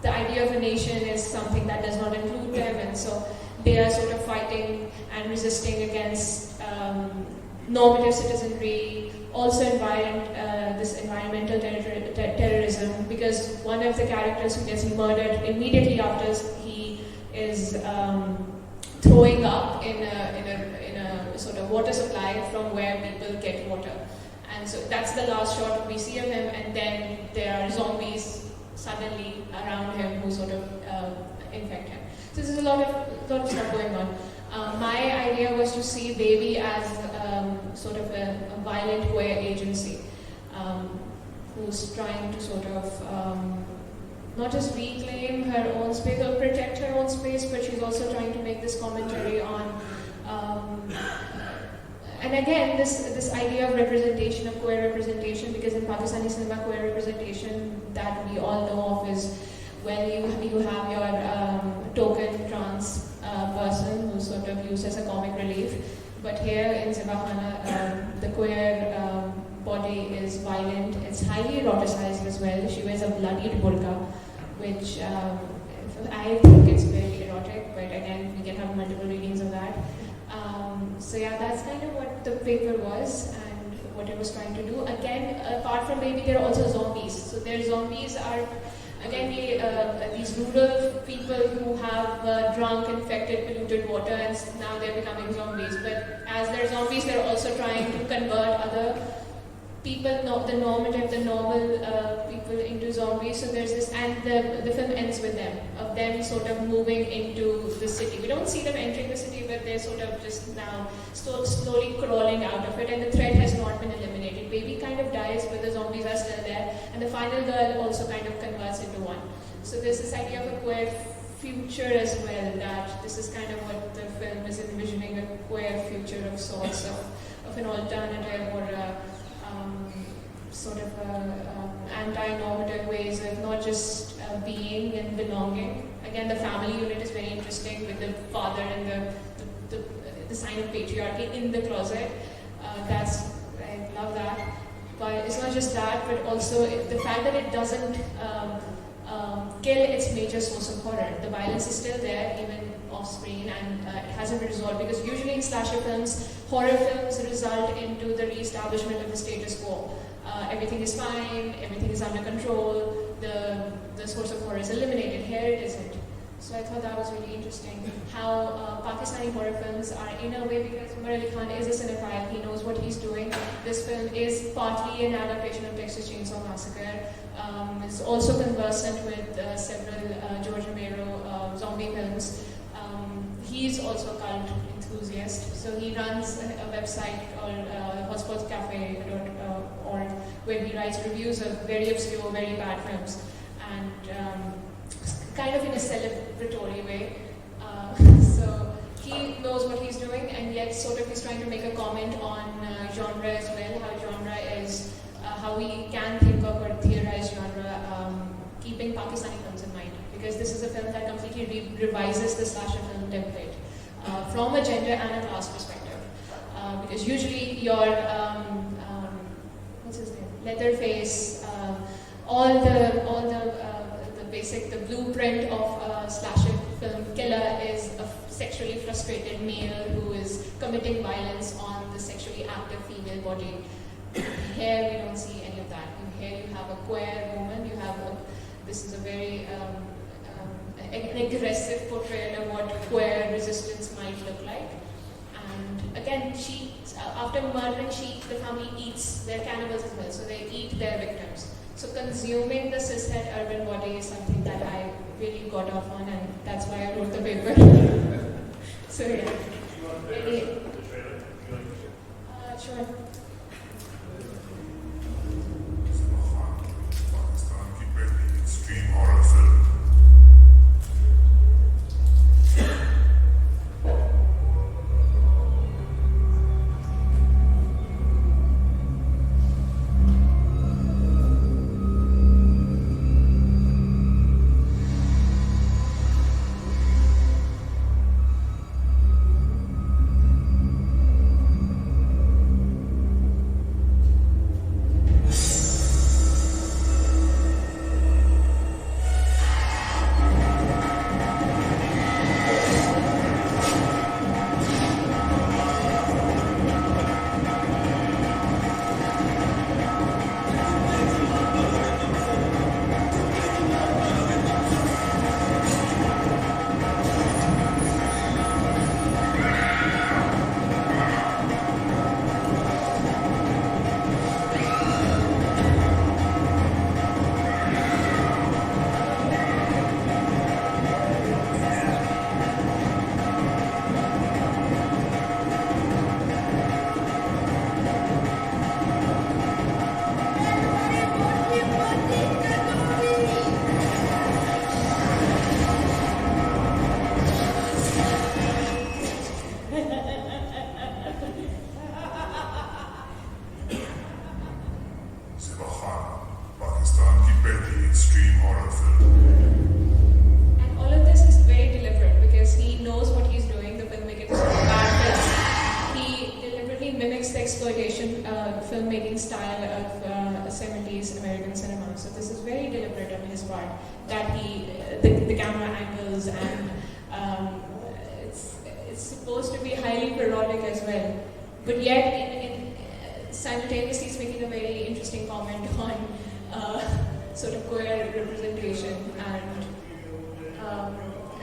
the idea of a nation is something that does not include them, and so they are sort of fighting and resisting against normative citizenry, also this environmental terrorism, because one of the characters who gets murdered immediately after he is throwing up in a sort of water supply from where people get water. And so that's the last shot we see of him, and then there are zombies suddenly around him who sort of infect him. So there's a lot of stuff going on. My idea was to see Baby as sort of a violent queer agency who's trying to sort of not just reclaim her own space or protect her own space, but she's also trying to make this commentary on and again, this idea of representation, of queer representation, because in Pakistani cinema, queer representation that we all know of is when you have your token trans person who's sort of used as a comic relief. But here in Zibahana, the queer body is violent. It's highly eroticized as well. She wears a bloodied burqa, which I think it's very erotic, but again, we can have multiple readings of that. So yeah, that's kind of what the paper was and what it was trying to do. Again, apart from Baby, there are also zombies. So their zombies are, again, these rural people who have drunk, infected, polluted water, and now they're becoming zombies. But as they're zombies, they're also trying to convert other people, the normative, the normal people into zombies. So there's this, and the film ends with them, of them sort of moving into the city. We don't see them entering the city, but they're sort of just now slowly crawling out of it, and the threat has not been eliminated. Baby kind of dies, but the zombies are still there, and the final girl also kind of converts into one. So there's this idea of a queer future as well, that this is kind of what the film is envisioning, a queer future of sorts, of an alternative or sort of anti-normative ways of not just being and belonging. Again, the family unit is very interesting, with the father and the sign of patriarchy in the closet. I love that. But it's not just that, but also the fact that it doesn't kill its major source of horror. The violence is still there, even off-screen, and it hasn't been resolved, because usually in slasher films, horror films result into the re-establishment of the status quo. Everything is fine, everything is under control, the source of horror is eliminated. Here it isn't. So I thought that was really interesting, how Pakistani horror films are, in a way, because Umar Ali Khan is a cinephile, he knows what he's doing. This film is partly an adaptation of Texas Chainsaw Massacre. It's also conversant with several George Romero zombie films. He's also a cult enthusiast, so he runs a website called hotspotcafe.org, where he writes reviews of very obscure, very bad films, and kind of in a celebratory way. So he knows what he's doing, and yet sort of he's trying to make a comment on genre as well, how genre is, how we can think of or theorize genre, keeping Pakistani films in mind, because this is a film that completely revises the slasher film template from a gender and a class perspective. Because usually your what's his name, Leatherface, all the basic, the blueprint of a slasher film killer is a sexually frustrated male who is committing violence on the sexually active female body. Here we don't see any of that. Here you have a queer woman. This is a very an aggressive portrayal of what queer resistance might look like. And again, after murdering the family eats, they're cannibals as well, so they eat their victims. So consuming the cishet urban body is something that I really got off on, and that's why I wrote the paper. So yeah. Any, sure. Pakistan की पहली extreme horror film. Pakistan की पहली extreme horror film. And all of this is very deliberate because he knows what he's doing. The filmmaker is not bad film. He deliberately mimics the exploitation filmmaking style of 70s American cinema. So this is very deliberate on his part. That the camera angles and it's supposed to be highly parodic as well. But yet, simultaneously, he's making a very interesting comment on sort of queer representation. And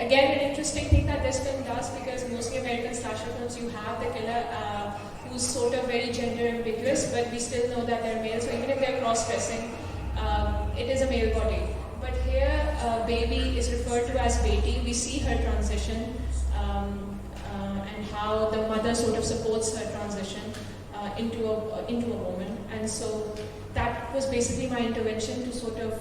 again, an interesting thing that this film does, because mostly American slasher films, you have the killer who's sort of very gender ambiguous, but we still know that they're male. So even if they're cross-dressing, it is a male body. But here, Baby is referred to as Beti. We see her transition. And how the mother sort of supports her transition into a woman, and so that was basically my intervention to sort of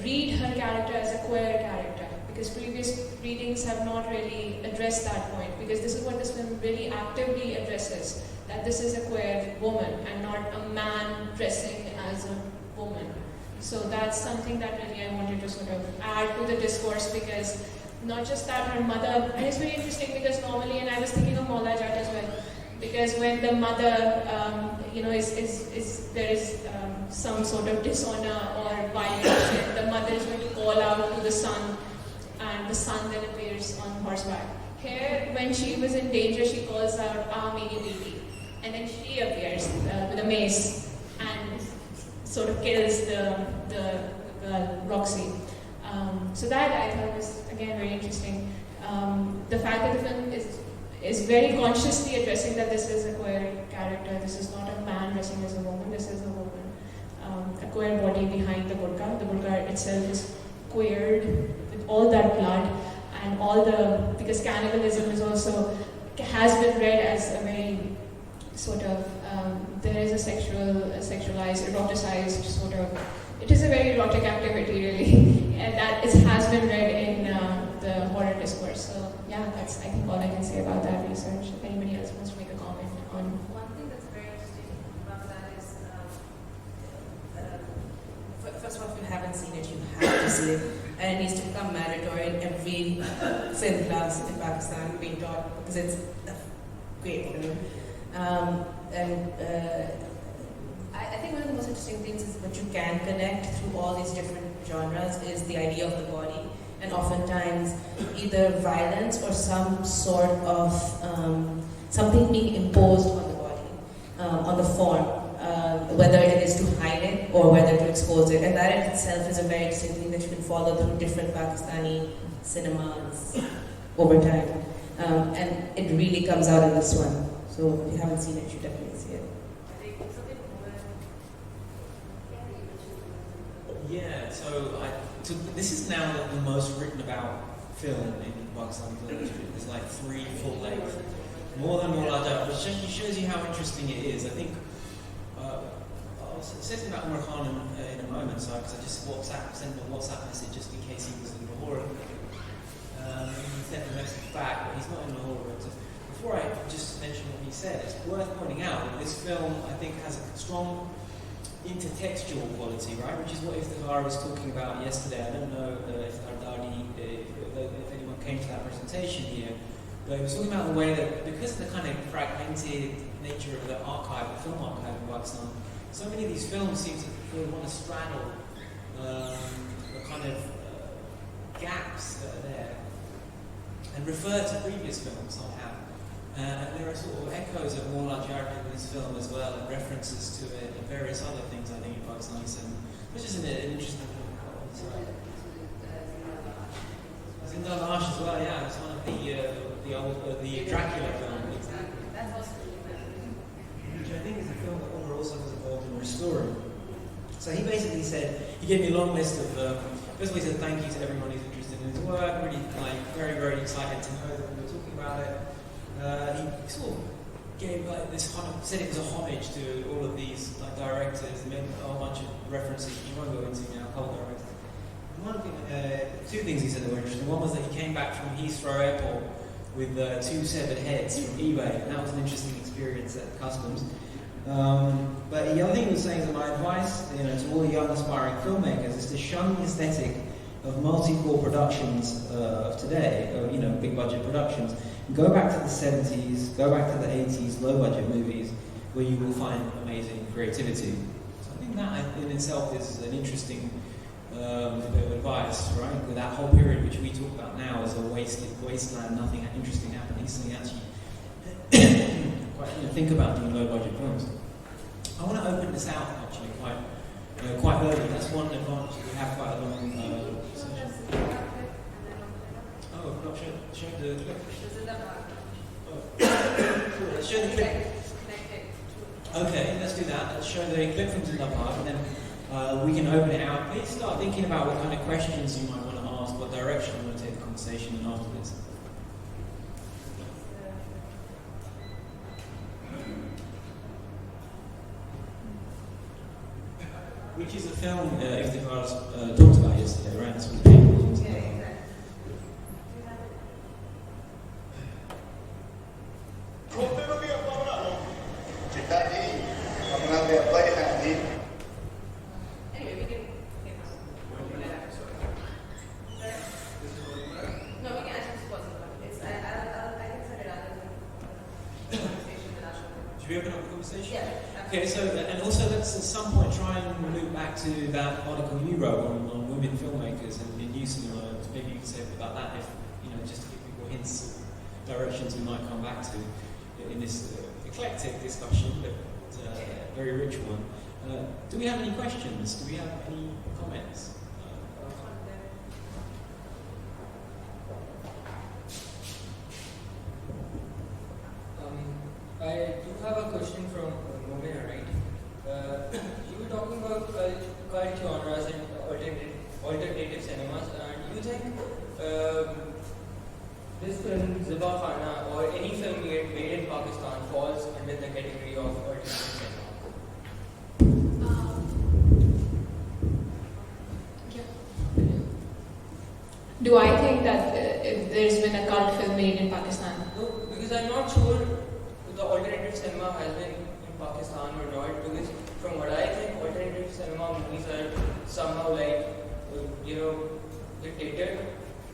read her character as a queer character, because previous readings have not really addressed that point, because this is what this film really actively addresses, that this is a queer woman and not a man dressing as a woman. So that's something that really I wanted to sort of add to the discourse, because not just that, her mother, and it's very interesting because normally, and I was thinking of Maula Jat as well, because when the mother, there is some sort of dishonor or violence, and the mother is going to call out to the son, and the son then appears on horseback. Here, when she was in danger, she calls out, "Ah, meri beti," and then she appears with a mace and sort of kills the girl, Roxy. So that I thought was, again, very interesting. The fact that the film is very consciously addressing that this is a queer character, this is not a man dressing as a woman, this is a woman, a queer body behind the burqa. The burqa itself is queered with all that blood and because cannibalism is also, has been read as a very sort of, there is a sexualized, eroticized sort of, it is a very erotic activity really, and that has been read in the horror discourse. So yeah, that's I think all I can say about that research. If anybody else wants to make a comment on. One thing that's very interesting about that is, first of all, if you haven't seen it, you have to see it, and it needs to become mandatory in every film class in Pakistan being taught, because it's a great film. I think one of the most interesting things is what you can connect through all these different genres is the idea of the body, and oftentimes either violence or some sort of something being imposed on the body, on the form, whether it is to hide it or whether to expose it, and that in itself is a very distinct thing that you can follow through different Pakistani cinemas over time, and it really comes out in this one. So if you haven't seen it, you should definitely see it. Yeah, so I this is now the most written about film in Pakistani film history. There's like 3 full-length, more than Mola Jab, which shows you how interesting it is. I think I'll say something about Umar Khan in a moment, so because I just sent him a WhatsApp message just in case he was in Lahore. He sent the message back, but he's not in Lahore. Before I just mention what he said, it's worth pointing out that this film, I think, has a strong intertextual quality, right? Which is what Iftikhar was talking about yesterday. I don't know if anyone came to that presentation here, but he was talking about the way that because of the kind of fragmented nature of the archive, the film archive in Pakistan, so many of these films seem to want to straddle the kind of gaps that are there and refer to previous films somehow. And there are sort of echoes of Mola Jab in this film as well, and references to it, and various other things I think in Pakistani cinema, which is an interesting thing. Zindan Lash as well, yeah, it's one of the Dracula film. Exactly. That's also Which I think is a film that Umar also was involved in restoring. So he basically said, he gave me a long list of, first of all he said thank you to everyone who's interested in his work, really very, very excited to know that we were talking about it. He sort of gave this said it was a homage to all of these directors, made a whole bunch of references which we won't go into now, cult directors. And one thing, 2 things he said that were interesting. One was that he came back from Heathrow Airport with 2 severed heads from eBay, and that was an interesting experience at customs. But the other thing he was saying is that my advice, to all the young aspiring filmmakers is to shun the aesthetic of multi-core productions of today, big budget productions. Go back to the 70s, go back to the 80s, low budget movies, where you will find amazing creativity. So I think that in itself is an interesting bit of advice, right? With that whole period which we talk about now as a wasteland, nothing interesting happening, something actually think about doing low budget films. I want to open this out actually quite early. That's one advantage. We have quite a long session. Oh, I've not shown the clip. Let's show the clip. Okay, let's do that. Let's show the clip from Zindabad, and then we can open it out. Please start thinking about what kind of questions you might want to ask, what direction you want to take the conversation in after this. Which is a film Iftikhar talked about yesterday, right? That's what the paper was. Yeah, exactly. Anyway, we can. No, we can actually just pause it. I can set it out as a conversation without. Should we open up the conversation? Yeah. Okay, so, and also let's at some point try and loop back to that article you wrote on women filmmakers and in new cinema. Maybe you can say about that, if just to give people hints of directions we might come back to in this eclectic discussion, but very rich one. Do we have any questions? Do we have any comments? I do have a question from Mobina, right? You were talking about cult genres and alternative cinemas, and you think this film, Ziba Khana, or any film made in Pakistan falls under the category of alternative cinema? Do I think that if there's been a cult film made in Pakistan? No, because I'm not sure the alternative cinema has been in Pakistan or not, because from what I think, alternative cinema movies are somehow like, Dictator,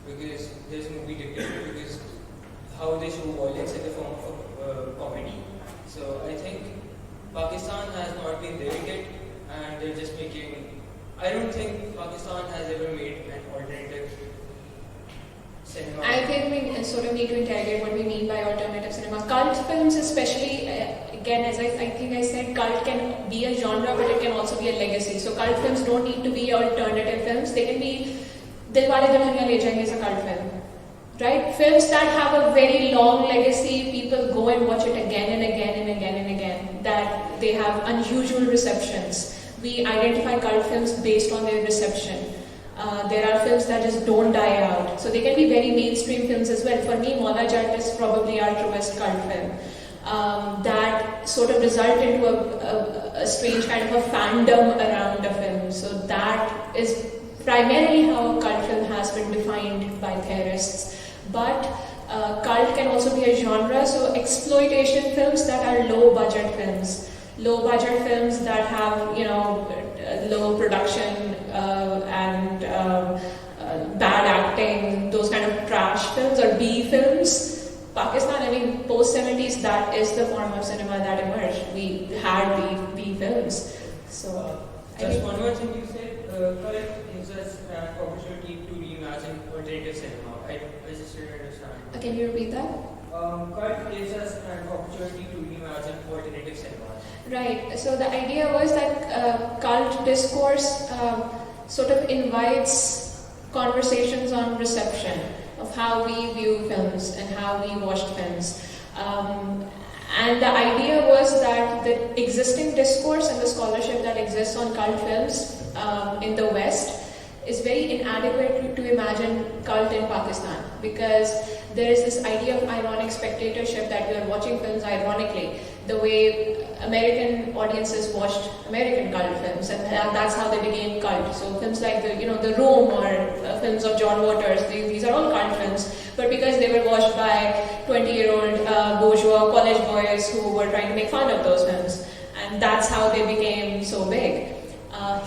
because there's a movie Dictator, because how they show violence in the form of comedy. So I think Pakistan has not been there yet, and they're just making. I don't think Pakistan has ever made an alternative cinema. I think we sort of need to interrogate what we mean by alternative cinema. Cult films, especially, again, as I think I said, cult can be a genre, but it can also be a legacy. So cult films don't need to be alternative films. They can be Dilwale Dulhaniya Le Jayenge is a cult film, right? Films that have a very long legacy, people go and watch it again and again and again and again. That they have unusual receptions. We identify cult films based on their reception. There are films that just don't die out. So they can be very mainstream films as well. For me, Maula Jat is probably our truest cult film. That sort of result into a strange kind of a fandom around a film. So that is primarily how a cult film has been defined by theorists. But cult can also be a genre, so exploitation films that are low budget films. Low budget films that have, low production and bad acting, those kind of trash films or B films. Pakistan, post-70s, that is the form of cinema that emerged. We had B films. So, just one more thing you said, cult gives us an opportunity to reimagine alternative cinema. I just didn't understand. Can you repeat that? Cult gives us an opportunity to reimagine alternative cinema. Right. So the idea was that cult discourse sort of invites conversations on reception of how we view films and how we watched films. And the idea was that the existing discourse and the scholarship that exists on cult films in the West is very inadequate to imagine cult in Pakistan, because there is this idea of ironic spectatorship, that we are watching films ironically, the way American audiences watched American cult films, and that's how they became cult. So films like The Room or films of John Waters, these are all cult films, but because they were watched by 20-year-old bourgeois college boys who were trying to make fun of those films, and that's how they became so big.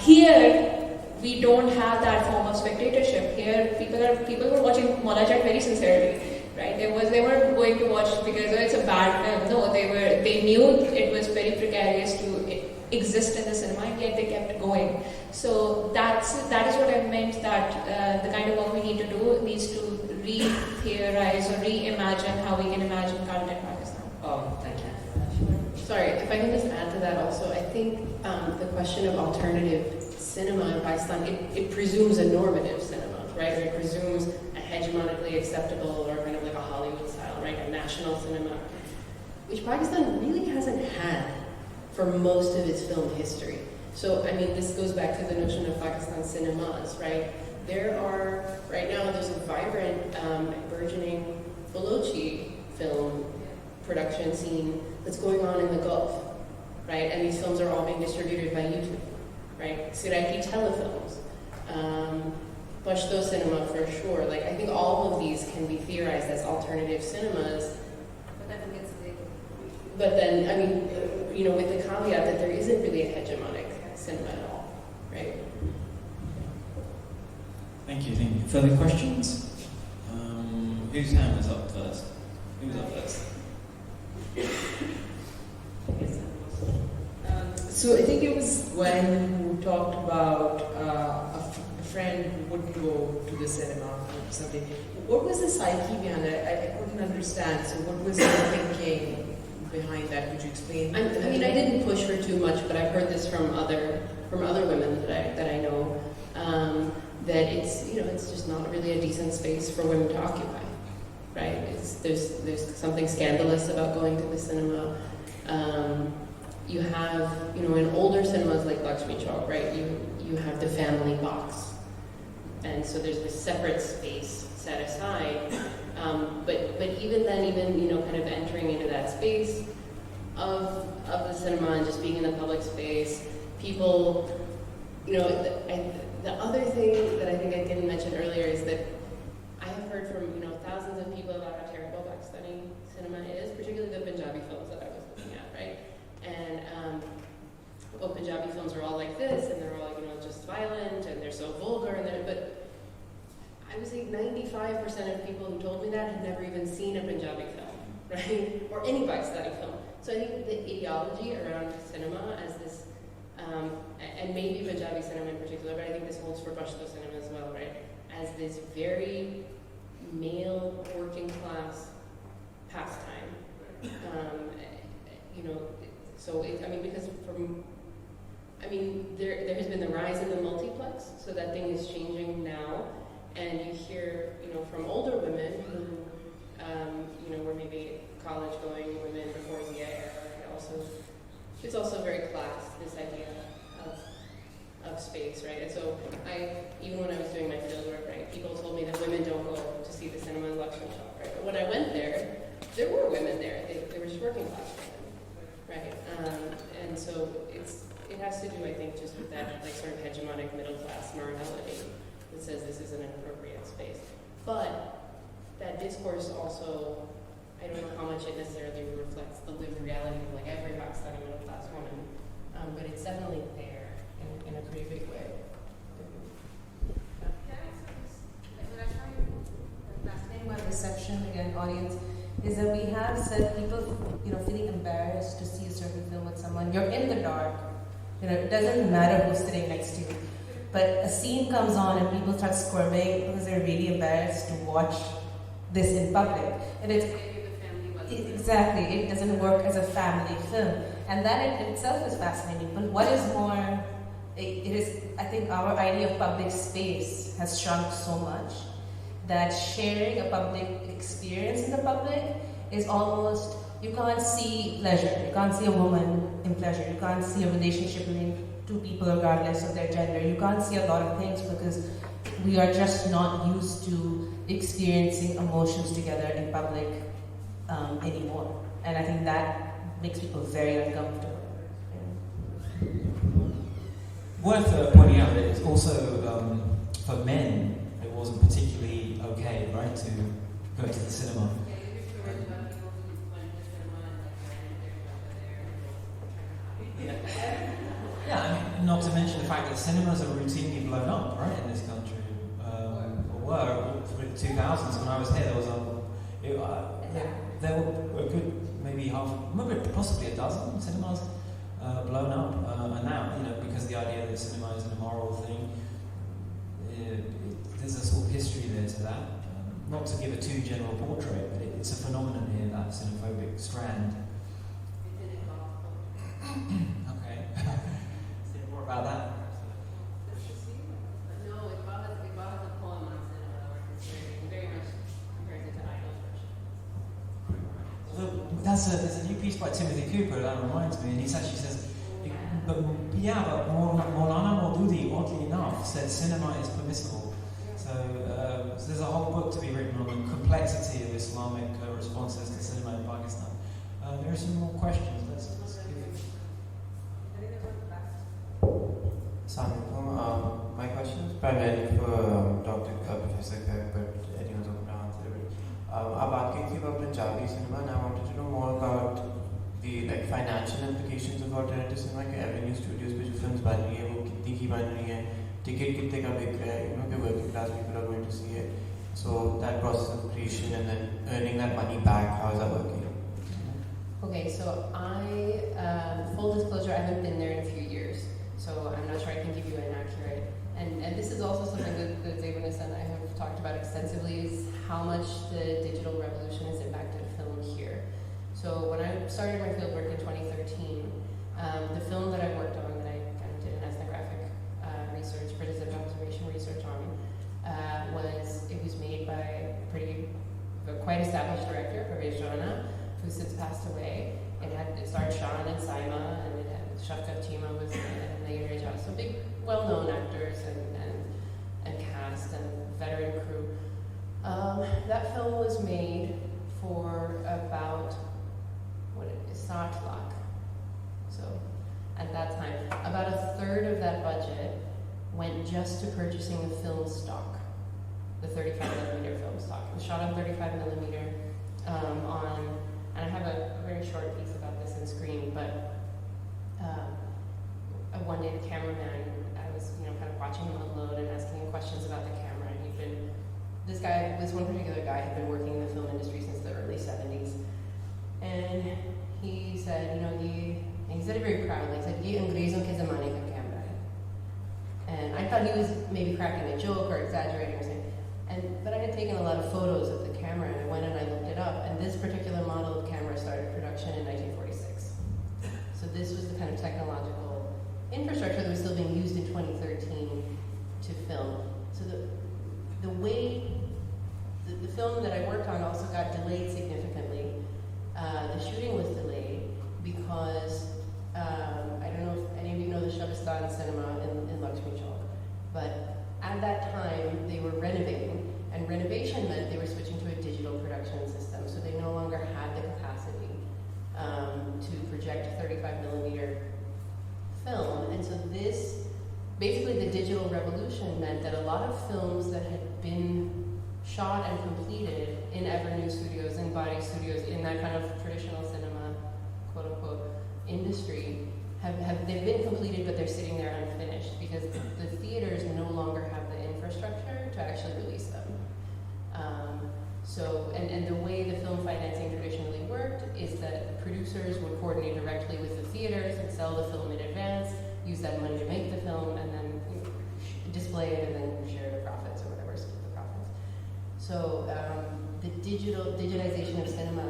Here, we don't have that form of spectatorship. Here, people were watching Maula Jat very sincerely, right? They weren't going to watch because it's a bad film. No, they knew it was very precarious to exist in the cinema, and yet they kept going. So that is what I meant, that the kind of work we need to do needs to re-theorize or reimagine how we can imagine cult in Pakistan. Thank you. Sorry, if I can just add to that also, I think the question of alternative cinema in Pakistan, it presumes a normative cinema, right? Or it presumes a hegemonically acceptable or kind of like a Hollywood style, right? A national cinema, which Pakistan really hasn't had for most of its film history. So, this goes back to the notion of Pakistan cinemas, right? Right now, there's a vibrant, burgeoning Balochi film production scene that's going on in the Gulf, right? And these films are all being distributed by YouTube, right? Siraiki telefilms, Pashto cinema for sure. I think all of these can be theorized as alternative cinemas. But then it gets legal. But then, with the caveat that there isn't really a hegemonic cinema at all, right? Thank you. Further questions? Whose hand is up first? Who's up first? So I think it was when you talked about a friend who wouldn't go to the cinema or something. What was the psyche behind that? I couldn't understand. So what was the thinking behind that? Could you explain? I didn't push her too much, but I've heard this from other women that I know, that it's just not really a decent space for women to occupy, right? There's something scandalous about going to the cinema. You have, in older cinemas like Lakshmi Chowk, right, you have the family box. And so there's this separate space set aside. But even then, kind of entering into that space of the cinema and just being in the public space, people, the other thing that I think I didn't mention earlier is that I have heard from, thousands of people about how terrible Pakistani cinema is, particularly the Punjabi films that I was looking at, right? And Punjabi films are all like this, and they're all just violent, and they're so vulgar, but I would say 95% of people who told me that had never even seen a Punjabi film, right? Or any Pakistani film. So I think the ideology around cinema as this, and maybe Punjabi cinema in particular, but I think this holds for Pashto cinema as well, right? As this very male working class pastime. So because there has been the rise in the multiplex, so that thing is changing now, and you hear, from older women who, were maybe college-going women before the era, it's also very class, this idea of space. space, right? And so even when I was doing my fieldwork, right, people told me that women don't go to see the cinema in Lakshmi Shop, right? But when I went there were women there. They were just working class women, right? And so it has to do, I think, just with that like sort of hegemonic middle class morality that says this is an inappropriate space. But that discourse also, I don't know how much it necessarily reflects the lived reality of like every Pakistani middle class woman, but it's definitely there in a pretty big way. Fascinating about reception, again, audience, is that we have said people, feeling embarrassed to see a certain film with someone. You're in the dark. It doesn't matter who's sitting next to you. But a scene comes on and people start squirming because they're really embarrassed to watch this in public. And exactly, it doesn't work as a family film. And that in itself is fascinating. But what is more, it is, I think our idea of public space has shrunk so much that sharing a public experience in the public is almost, you can't see pleasure. You can't see a woman in pleasure. You can't see a relationship between two people regardless of their gender. You can't see a lot of things because we are just not used to experiencing emotions together in public anymore. And I think that makes people very uncomfortable. Worth pointing out that it's also, for men, it wasn't particularly okay, right, to go to the cinema. Yeah, I mean, not to mention the fact that cinemas are routinely blown up, right, in this country. Or were through the 2000s. When I was here, there were a good, maybe possibly a dozen cinemas blown up, and now, because the idea that cinema is an immoral thing, there's a sort of history there to that. Not to give a too general portrait, but it's a phenomenon here, that xenophobic strand. Okay. Say more about that. No, Iqbal has a poem on cinema that we're considering very much compared to Idol's version. There's a new piece by Timothy Cooper that reminds me, and he actually says, but Maulana Maududi, oddly enough, said cinema is permissible. So there's a whole book to be written on the complexity of Islamic responses to cinema in Pakistan. There are some more questions. Let's give it. My question is primarily for Professor Kirk, but anyone's open to answer it. आप बात की थी about Punjabi cinema, and I wanted to know more about the financial implications of alternative cinema. कि Avenue Studios पे जो films बन रही हैं वो कितनी की बन रही हैं, ticket कितने का बिक रहा है, कि working class people are going to see it. So that process of creation and then earning that money back, how is that working? Okay, so full disclosure, I haven't been there in a few years, so I'm not sure I can give you an accurate. And this is also something that Zeynep and I have talked about extensively, is how much the digital revolution has impacted film here. So when I started my fieldwork in 2013, the film that I worked on, that I kind of did an ethnographic research, participant observation research on, it was made by a quite established director, Parvez Rana, who since passed away. It starred Sean and Saima, and it had Shafkat Chima was in it, and Nair Ejaz. So big, well-known actors and cast and veteran crew. That film was made for about 60 lakh. So at that time, about a third of that budget went just to purchasing the film stock, the 35mm film stock. It was shot on 35mm and I have a very short piece about this in Screen, but one day the cameraman, I was kind of watching him unload and asking him questions about the camera, and this one particular guy had been working in the film industry since the early 70s, and he said, he said it very proudly, he said, "Ye Angrezon ke zamane ka camera hai." And I thought he was maybe cracking a joke or exaggerating or something. But I had taken a lot of photos of the camera, and I went and I looked it up, and this particular model of camera started production in 1946. So this was the kind of technological infrastructure that was still being used in 2013 to film. So the way the film that I worked on also got delayed significantly. The shooting was delayed because I don't know if any of you know the Shabistan cinema in Lakshmi Chowk. But at that time, they were renovating, and renovation meant they were switching to a digital production system, so they no longer had the capacity to project 35 millimeter film. And so this, basically the digital revolution meant that a lot of films that had been shot and completed in Evernew Studios, in Body Studios, in that kind of traditional cinema, quote unquote, industry, they've been completed, but they're sitting there unfinished because the theaters no longer have the infrastructure to actually release them. And the way the film financing traditionally worked is that producers would coordinate directly with the theaters and sell the film in advance, use that money to make the film, and then display it and then share the profits or whatever, split the profits. So the digitization of cinema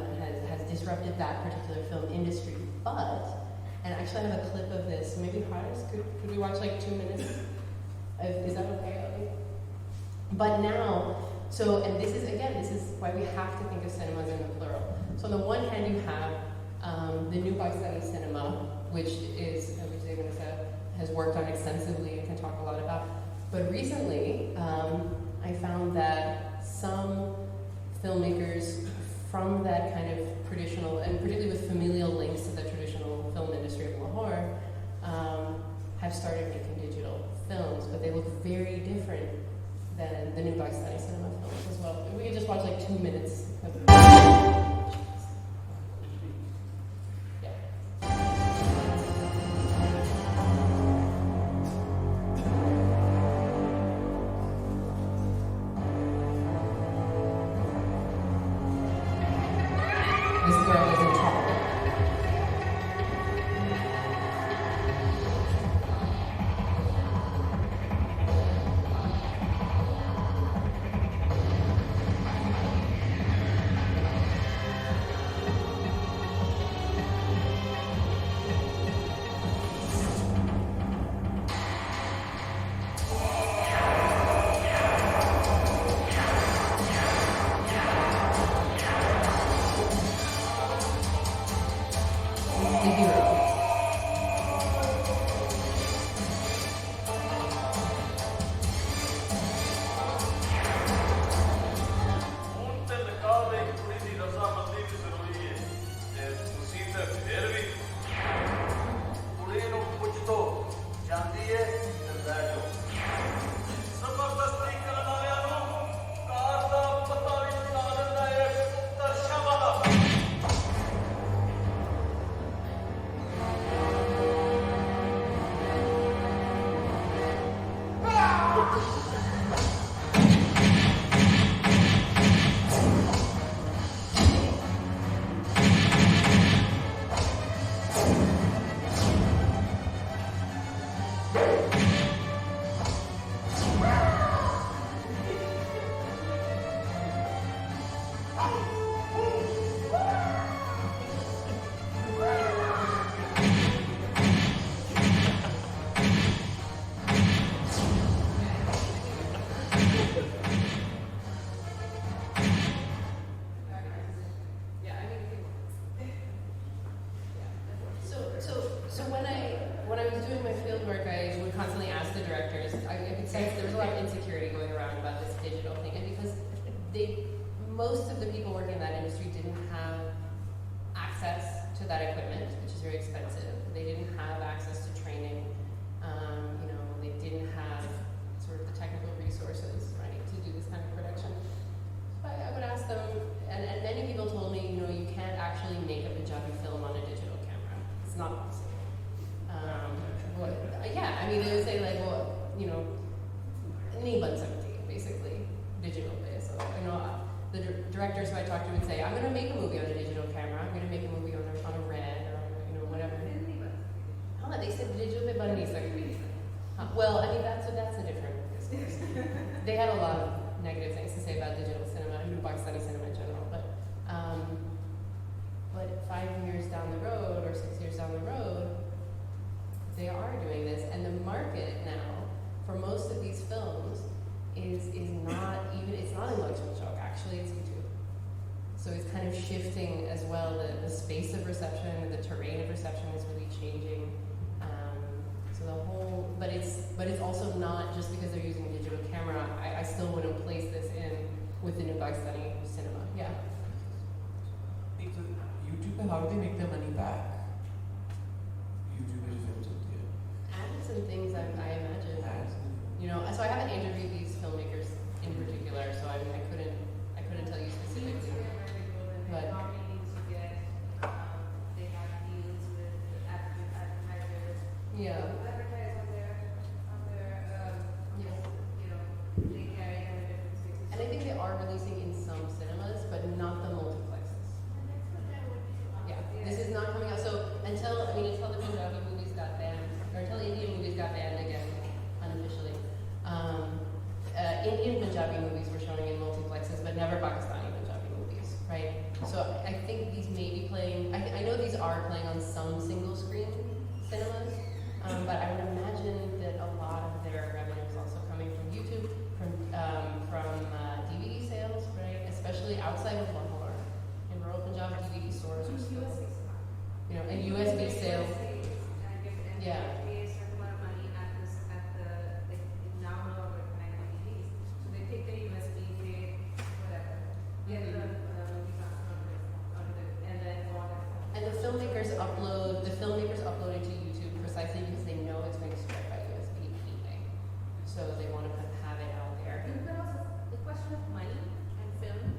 has disrupted that particular film industry, but, and actually I have a clip of this, maybe Horace, could we watch like 2 minutes? Is that okay, Ellie? But now, and this is why we have to think of cinemas in the plural. So on the one hand you have the New Pakistani cinema, which has worked on extensively and can talk a lot about. But recently, I found that some filmmakers from that kind of traditional, and particularly with familial links to the traditional film industry of Lahore, have started making digital films, but they look very different than the New Pakistani cinema films as well. We could just watch like 2 minutes of most of the people working in that industry didn't have access to that equipment, which is very expensive. They didn't have access to training. They didn't have sort of the technical resources, right, to do this kind of production. I would ask them, and many people told me, you can't actually make a Punjabi film on a digital camera. It's not possible. They would say like, well, nahi ban sakti, basically, digital based. So, the directors who I talked to would say, I'm going to make a movie on a digital camera. I'm going to make a movie on a red or whatever. They said digital pe ban nahi sakti. Well, that's a different discourse. They had a lot of negative things to say about digital cinema and Pakistani cinema in general, but 5 years down the road or 6 years down the road, they are doing this, and the market now for most of these films is not intellectual shock. Actually, it's YouTube. So it's kind of shifting as well. The space of reception, the terrain of reception is really changing. But but it's also not just because they're using a digital camera. I still wouldn't place this in with the new Pakistani cinema. Yeah. YouTube, how do they make their money back? YouTube films होती है. Ads and things, I imagine. You know, so I haven't interviewed these filmmakers in particular, so I mean, I couldn't tell you specifically. But they have deals with advertisers. yeah. Advertise on their they carry on different spaces. And I think they are releasing in some cinemas, but not the multiplexes. Yeah, this is not coming out. So until the Punjabi movies got banned, or until Indian movies got banned again, unofficially, Indian Punjabi movies were showing in multiplexes, but never Pakistani Punjabi movies, right? So I think these may be playing. I know these are playing on some single screen cinemas, but I would imagine that a lot of their revenue is also coming from YouTube, from DVD sales, right? Especially outside of Lahore, in rural Punjab, DVD stores are still, and USB sales. Yeah. Pay a certain amount of money now no longer connect DVDs. So they take the USB, they whatever, get the movie and then go on their phone. And the filmmakers upload it to YouTube precisely because they know it's going to spread by USB anyway. So they want to have it out there. But also the question of money and film.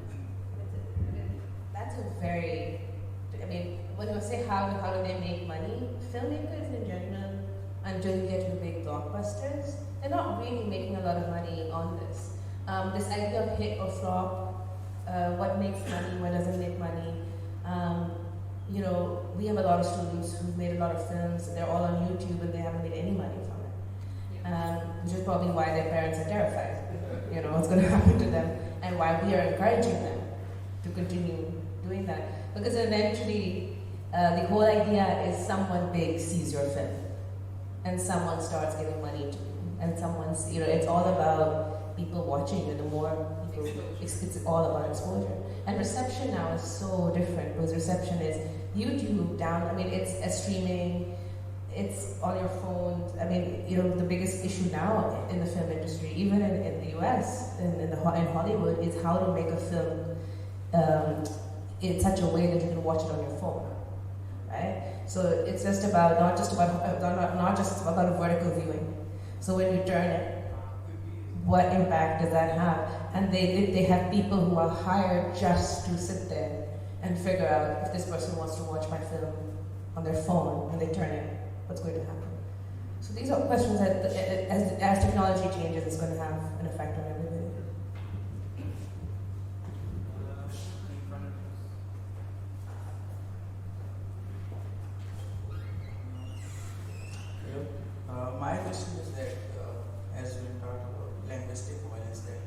That's a very, when you say how do they make money, filmmakers in general, until you get to big blockbusters, they're not really making a lot of money on this. This idea of hit or flop, what makes money, what doesn't make money. We have a lot of students who've made a lot of films, they're all on YouTube and they haven't made any money from it. Which is probably why their parents are terrified, what's going to happen to them, and why we are encouraging them to continue doing that. Because eventually, the whole idea is someone big sees your film, and someone starts giving money to you, and it's all about people watching you. The more people, it's all about exposure. And reception now is so different, because reception is YouTube it's a streaming, it's on your phone. The biggest issue now in the film industry, even in the US, in Hollywood, is how to make a film in such a way that you can watch it on your phone, right? So it's just about not just about a vertical viewing. So when you turn it, what impact does that have? And they have people who are hired just to sit there and figure out if this person wants to watch my film on their phone, and they turn it, what's going to happen? So these are questions that, as technology changes, it's going to have an effect on everybody. My question is that, as we talked about linguistic violence, that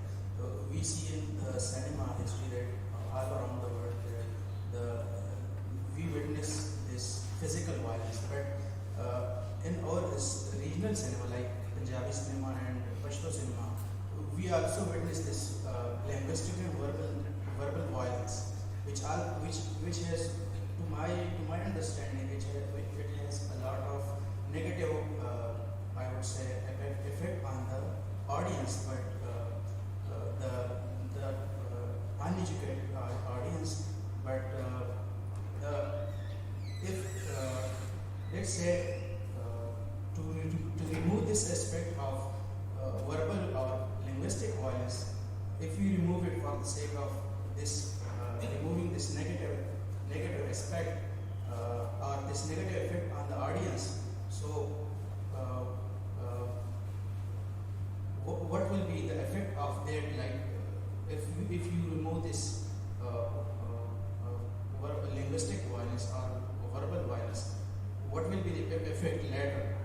we see in the cinema history that all around the world we witness this physical violence, but in our regional cinema like Punjabi cinema and Pashto cinema, we also witness this linguistic and verbal violence, which has, to my understanding, it has a lot of negative, I would say, effect on the audience, but the uneducated audience. But if let's say to remove this aspect of verbal or linguistic violence, if you remove it for the sake of this removing this negative aspect or this negative effect on the audience, so what will be the effect of that? Like if you remove this linguistic violence or verbal violence, what will be the effect later?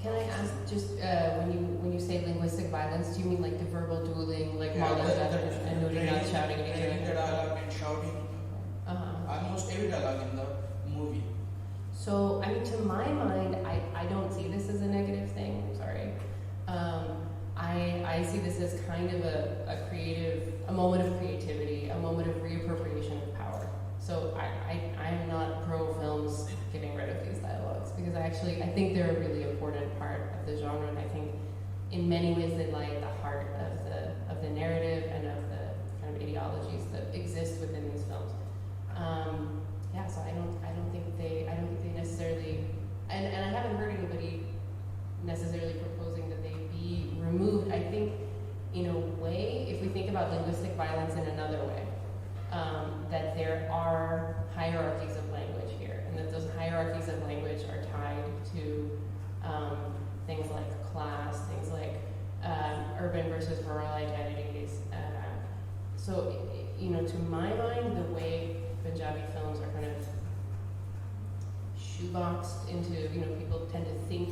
Can I ask, just when you say linguistic violence, do you mean like the verbal dueling, like and not shouting at each other? The dialogue and shouting. Almost every dialogue in the movie. So, to my mind, I don't see this as a negative thing. Sorry. I see this as kind of a moment of creativity, a moment of reappropriation of power. So I am not pro films getting rid of these dialogues, because I actually, I think they're a really important part of the genre, and I think in many ways they lie at the heart of the narrative and of the kind of ideologies that exist within these films. So I don't think they necessarily, and I haven't heard anybody necessarily proposing that they be removed. I think, in a way, if we think about linguistic violence in another way, that there are hierarchies of language here, and that those hierarchies of language are tied to things like class, things like urban versus rural identities. To my mind, the way Punjabi films are kind of shoeboxed into, people tend to think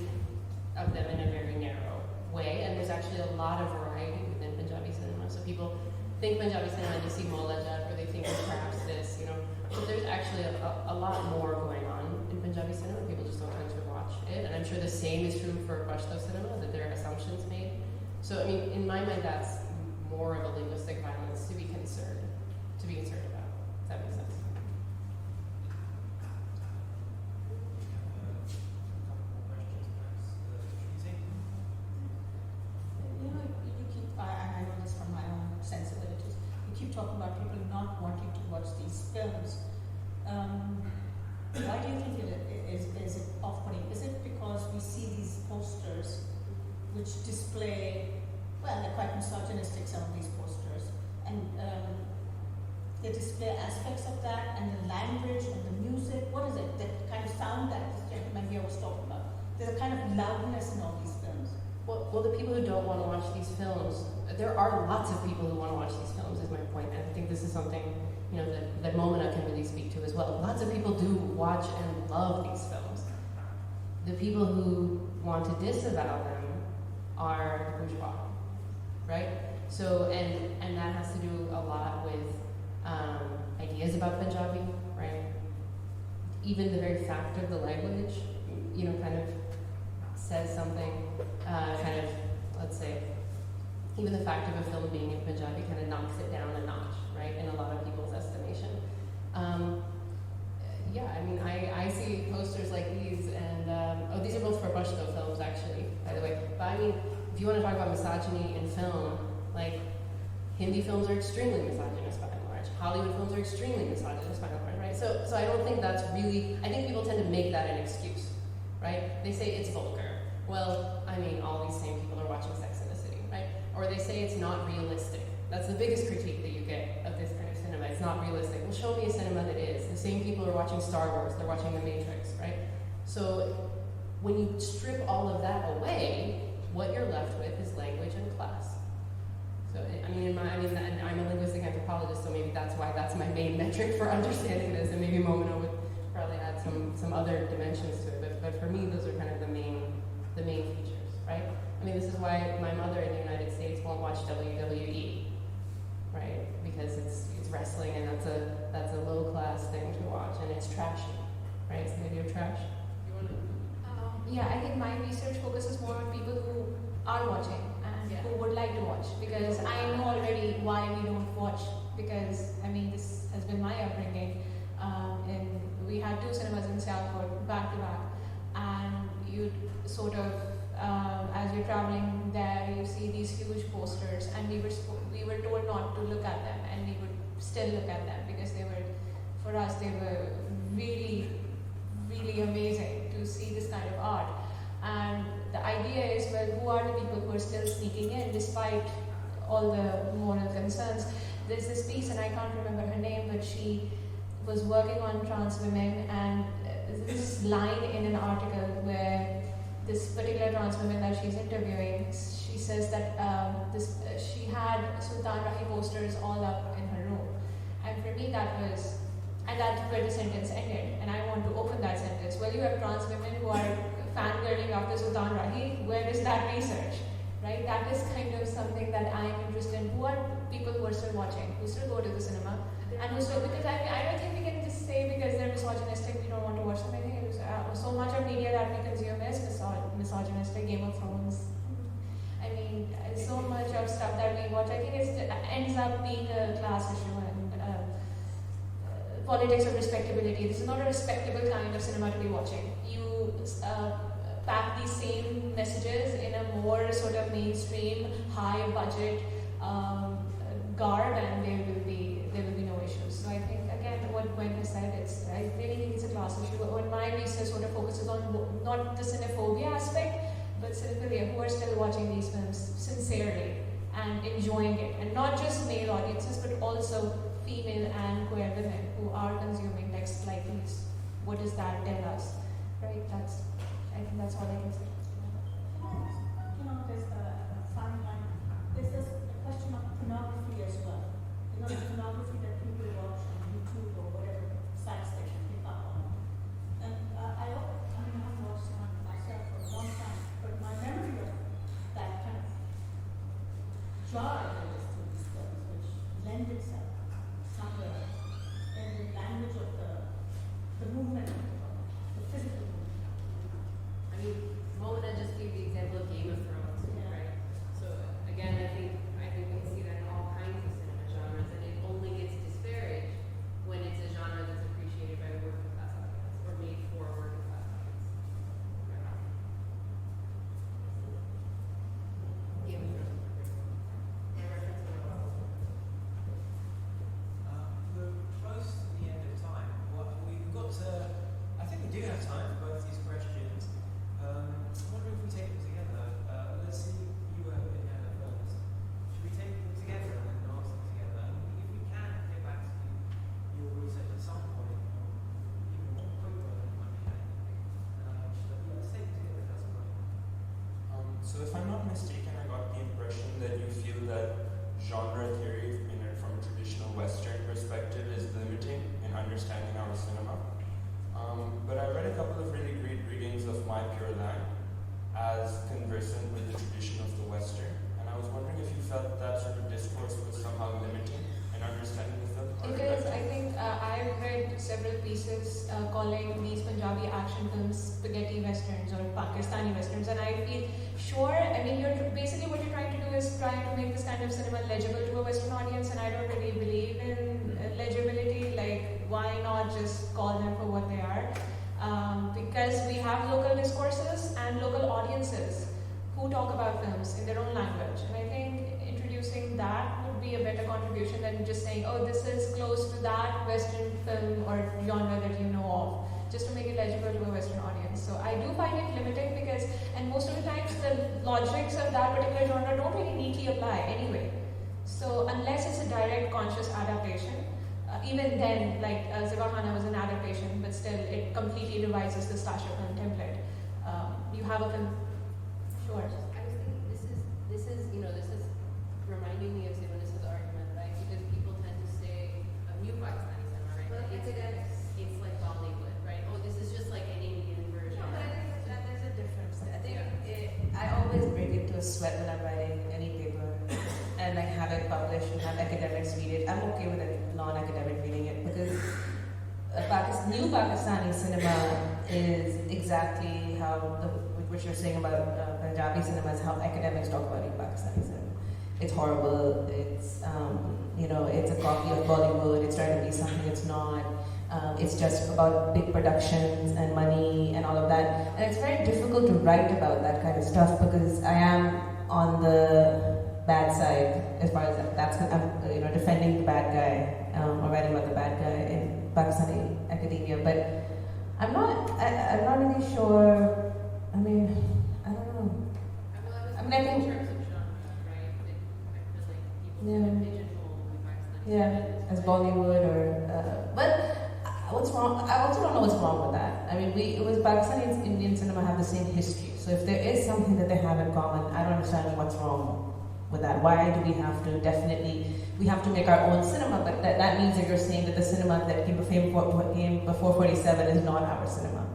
of them in a very narrow way, and there's actually a lot of variety within Punjabi cinema. So people think Punjabi cinema and they see Mola Jat, or they think of perhaps this, but there's actually a lot more going on in Punjabi cinema. People just don't tend to watch it, and I'm sure the same is true for Pashto cinema, that there are assumptions made. So, in my mind, that's more of a linguistic violence to be concerned about. Does that make sense? I know this from my own sensibilities. You keep talking about people not wanting to watch these films. Why do you think is it off-putting? Is it because we see these posters which display, they're quite misogynistic, some of these posters, and they display aspects of that, and the language and the music. What is it? That kind of sound that this gentleman here was talking about. There's a kind of loudness in all these films. Well, the people who don't want to watch these films, there are lots of people who want to watch these films, is my point. And I think this is something, that Momina can really speak to as well. Lots of people do watch and love these films. The people who want to disavow them are the bourgeois, right? So, and that has to do a lot with ideas about Punjabi, right? Even the very fact of the language, kind of says something, let's say, even the fact of a film being in Punjabi kind of knocks it down a notch, right, in a lot of people's estimation. I see posters like these, and these are both for Pashto films, actually, by the way. But if you want to talk about misogyny in film, like, Hindi films are extremely misogynist by and large. Hollywood films are extremely misogynist by and large, right? So I don't think that's really, I think people tend to make that an excuse, right? They say it's vulgar. Well, all these same people are watching Sex and the City, right? Or they say it's not realistic. That's the biggest critique that you get of this kind of cinema. It's not realistic. Well, show me a cinema that is. The same people are watching Star Wars. They're watching The Matrix, right? So when you strip all of that away, what you're left with is language and class. So, and I'm a linguistic anthropologist, so maybe that's why that's my main metric for understanding this, and maybe Momina would probably add some other dimensions to it. But for me, those are kind of the main features, right? This is why my mother in the United States won't watch WWE, right? Because it's wrestling, and that's a low class thing to watch, and it's trashy, right? It's the idea of trash. You want to? I think my research focuses more on people who are watching and who would like to watch, because I know already why we don't watch, because this has been my upbringing. We had two cinemas in Sialkot back to back, and you'd sort of, as you're traveling there, you see these huge posters, and we were told not to look at them, and we would still look at them because for us they were really, really amazing to see this kind of art. And the idea is, who are the people who are still sneaking in despite all the moral concerns? There's this piece, and I can't remember her name, but she was working on trans women, and this line in an article where this particular trans woman that she's interviewing, she says that she had Sultan Rahi posters all up in her room. And for me and that's where the sentence ended. And I want to open that sentence. Well, you have trans women who are fangirling after Sultan Rahi. Where is that research? Right? That is kind of something that I'm interested in. Who are people who are still watching, who still go to the cinema? And who still, because I don't think we can just say because they're misogynistic, we don't want to watch them. I think so much of media that we consume is misogynistic. Game of Thrones. So much of stuff that we watch, I think it ends up being a class issue, and politics of respectability. This is not a respectable kind of cinema to be watching. You pack these same messages in a more sort of mainstream, high budget garb, and there will be no issues. So I think again, what Gwen has said, I really think it's a class issue. When my research sort of focuses on not the cinephobia aspect, but cinephilia, who are still watching these films sincerely and enjoying it, and not just male audiences, but also female and queer women who are consuming texts like these. What does that tell us? Right? I think that's all I can say. You know, there's a fine line. There's this question of pornography as well. You know, the pornography that people watch on YouTube or whatever sites they can pick up on. And I haven't watched one myself for a long time, but my memory of that kind of jar that is through these films, which lend itself somewhere in the language of the movement, the physical movement. I mean, Mona just gave the example of Game of Thrones, right? So again, I think we see that in all kinds of cinema genres, and it only gets disparaged when it's a genre that's appreciated by a working class audience or made for a working class audience. Game of Thrones. We're close to the end of time. We've got to, I think we do have time for both these questions. I wonder if we take them together. Let's see, you were in there first. Should we take them together and then ask them together? And if we can, get back to your research at some point, even more quicker than might be happening. Let's take them together, that's great. So if I'm not mistaken, I got the impression that you feel that genre theory from a traditional Western perspective is limiting in understanding our cinema. But I read a couple of really great readings of My Pure Land as conversant with the tradition of the Western, and I was wondering if you felt that sort of discourse was somehow limiting in understanding the film? It is. I think I've read several pieces calling these Punjabi action films spaghetti westerns or Pakistani westerns, and I feel sure. I mean, basically what you're trying to do is trying to make this kind of cinema legible to a Western audience, and I don't really believe in legibility. Like, why not just call them for what they are? Because we have local discourses and local audiences who talk about films in their own language, and I think introducing that would be a better contribution than just saying, oh, this is close to that Western film or genre that you know of, just to make it legible to a Western audience. So I do find it limiting because, and most of the times the logics of that particular genre don't really neatly apply anyway. So unless it's a direct conscious adaptation, even then, like Zivahana was an adaptation, but still it completely revises the slasher film template. You have a film, sure. I was thinking this is reminding me of Sivanis's argument, right? Because people tend to say new Pakistani cinema, right? Well, It's like Bollywood, right? Oh, this is just like an Indian version. No, but I think that there's a difference. I think I always break it to a sweat when I'm writing any paper and like have it published and have academics read it. I'm okay with a non-academic reading it because new Pakistani cinema is exactly how what you're saying about Punjabi cinema is how academics talk about new Pakistani cinema. It's horrible. It's it's a copy of Bollywood. It's trying to be something it's not. It's just about big productions and money and all of that. And it's very difficult to write about that kind of stuff because I am on the bad side as far as that's. I'm defending the bad guy or writing about the bad guy in Pakistani academia, but I'm not really sure. I mean, I don't know. I mean, I think. In terms of genre, right? I feel like people Yeah. kind of pigeonhole new Pakistani Yeah, cinema as Bollywood but what's wrong? I also don't know what's wrong with that. I mean, Pakistani and Indian cinema have the same history. So if there is something that they have in common, I don't understand what's wrong with that. Why do we have to we have to make our own cinema? But that means that you're saying that the cinema that came before 47 is not our cinema.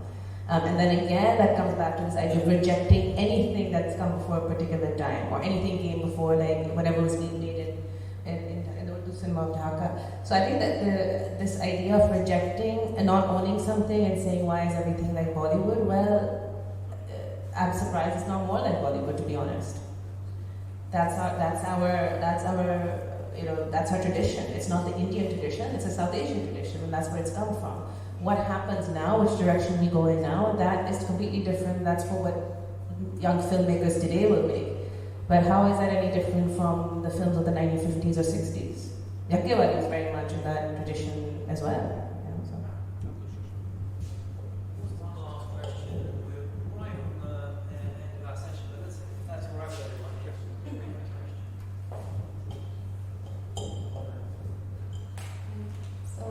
And then again, that comes back to this idea of rejecting anything that's come before a particular time or anything came before, like whatever was being made in the Urdu cinema of Dhaka. So I think that this idea of rejecting and not owning something and saying why is everything like Bollywood? Well, I'm surprised it's not more like Bollywood, to be honest. That's our that's our tradition. It's not the Indian tradition, it's a South Asian tradition, and that's where it's come from. What happens now, which direction we go in now, that is completely different. That's for what young filmmakers today will make. But how is that any different from the films of the 1950s or 60s? Yakkewali is very much in that tradition as well. One last question. We're right on the end of our session, but if that's all right with everyone. So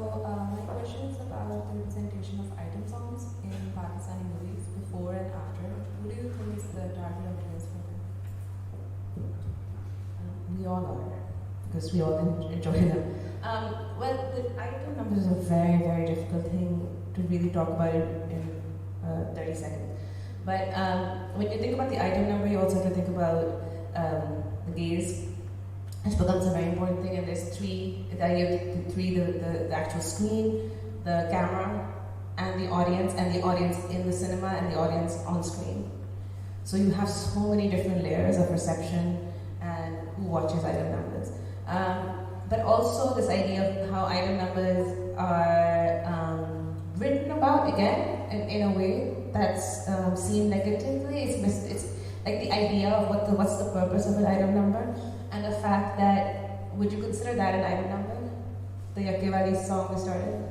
my question is about the representation of item songs in Pakistani movies before and after. Who do you think is the target audience for them? We all are, because we all enjoy them. Well, the item numbers is a very, very difficult thing to really talk about it in 30 seconds. But when you think about the item number, you also have to think about the gaze, which becomes a very important thing. And there's three, the idea of the actual screen, the camera, and the audience in the cinema, and the audience on screen. So you have so many different layers of perception and who watches item numbers. But also this idea of how item numbers are written about, again, in a way that's seen negatively. It's like the idea of what's the purpose of an item number, and the fact that, would you consider that an item number? The Yakkewali song we started?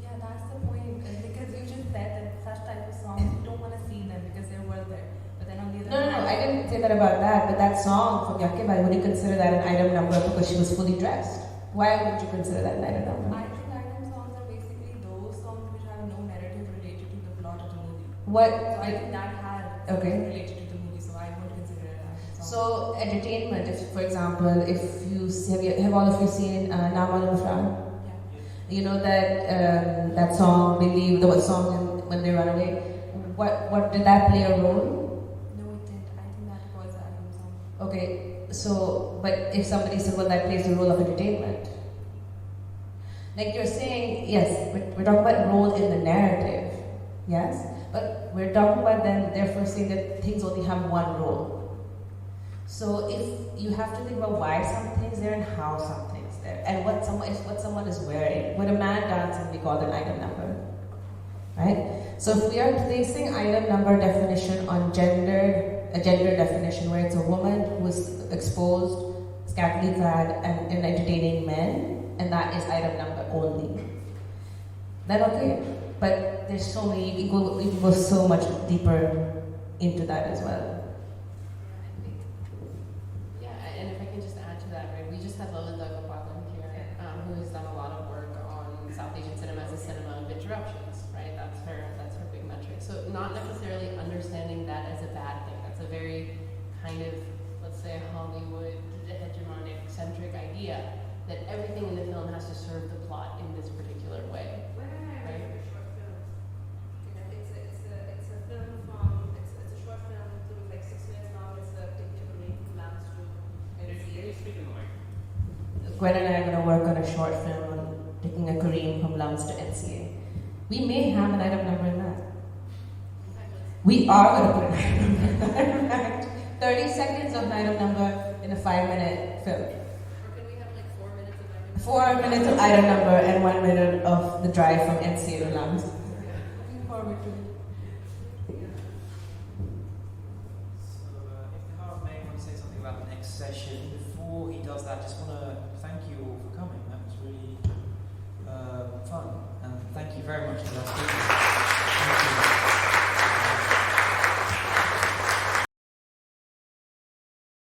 Yeah, that's the point. Because you just said that such type of songs, you don't want to see them because they're worth it. But then on the other No, I didn't say that about that, but that song from Yakkewali, would you consider that an item number because she was fully dressed? Why would you consider that an item number? I think item songs are basically those songs which have no narrative related to the plot of the movie. What? So I think that has Okay. related to the movie, so I won't consider it an item song. So entertainment, if for example, if you have all of you seen Nama Mufran? You know that song, Believe, the song when they run away. What did that play a role? No, it didn't. I think that was an item song. Okay, so but if somebody said, well, that plays the role of entertainment. Like you're saying, yes, we're talking about role in the narrative, yes, but we're talking about them therefore saying that things only have one role. So if you have to think about why something's there and how something's there, and what someone is wearing. When a man dances, we call it an item number, right? So if we are placing item number definition on a gender definition where it's a woman who is exposed, scantily clad, and entertaining men, and that is item number only, then okay. But there's so many, we can go so much deeper into that as well. Yeah, and if I can just add to that, right, we just had Lalita Gopathan here, who has done a lot of work on South Asian cinema as a cinema of interruptions, right? That's her big metric. So not necessarily understanding that as a bad thing. That's a very kind of, let's say, Hollywood hegemonic centric idea that everything in the film has to serve the plot in this particular way. When I Right? read the short film, it's a film from it's a short film. It was like 6 minutes long. It's a picture of me from Lamb's Room. Can you speak in the mic? Gwen and I are going to work on a short film on taking a Kareem from Lums to NCA. We may have an item number in that. We are going to put an item number in that. 30 seconds of an item number in a 5-minute film. Or can we have like 4 minutes of item? 4 minutes of item number and 1 minute of the drive from NCA to Lums. Looking forward to it. So if Harv may want to say something about the next session, before he does that, I just want to thank you all for coming. That was really fun, and thank you very much for that.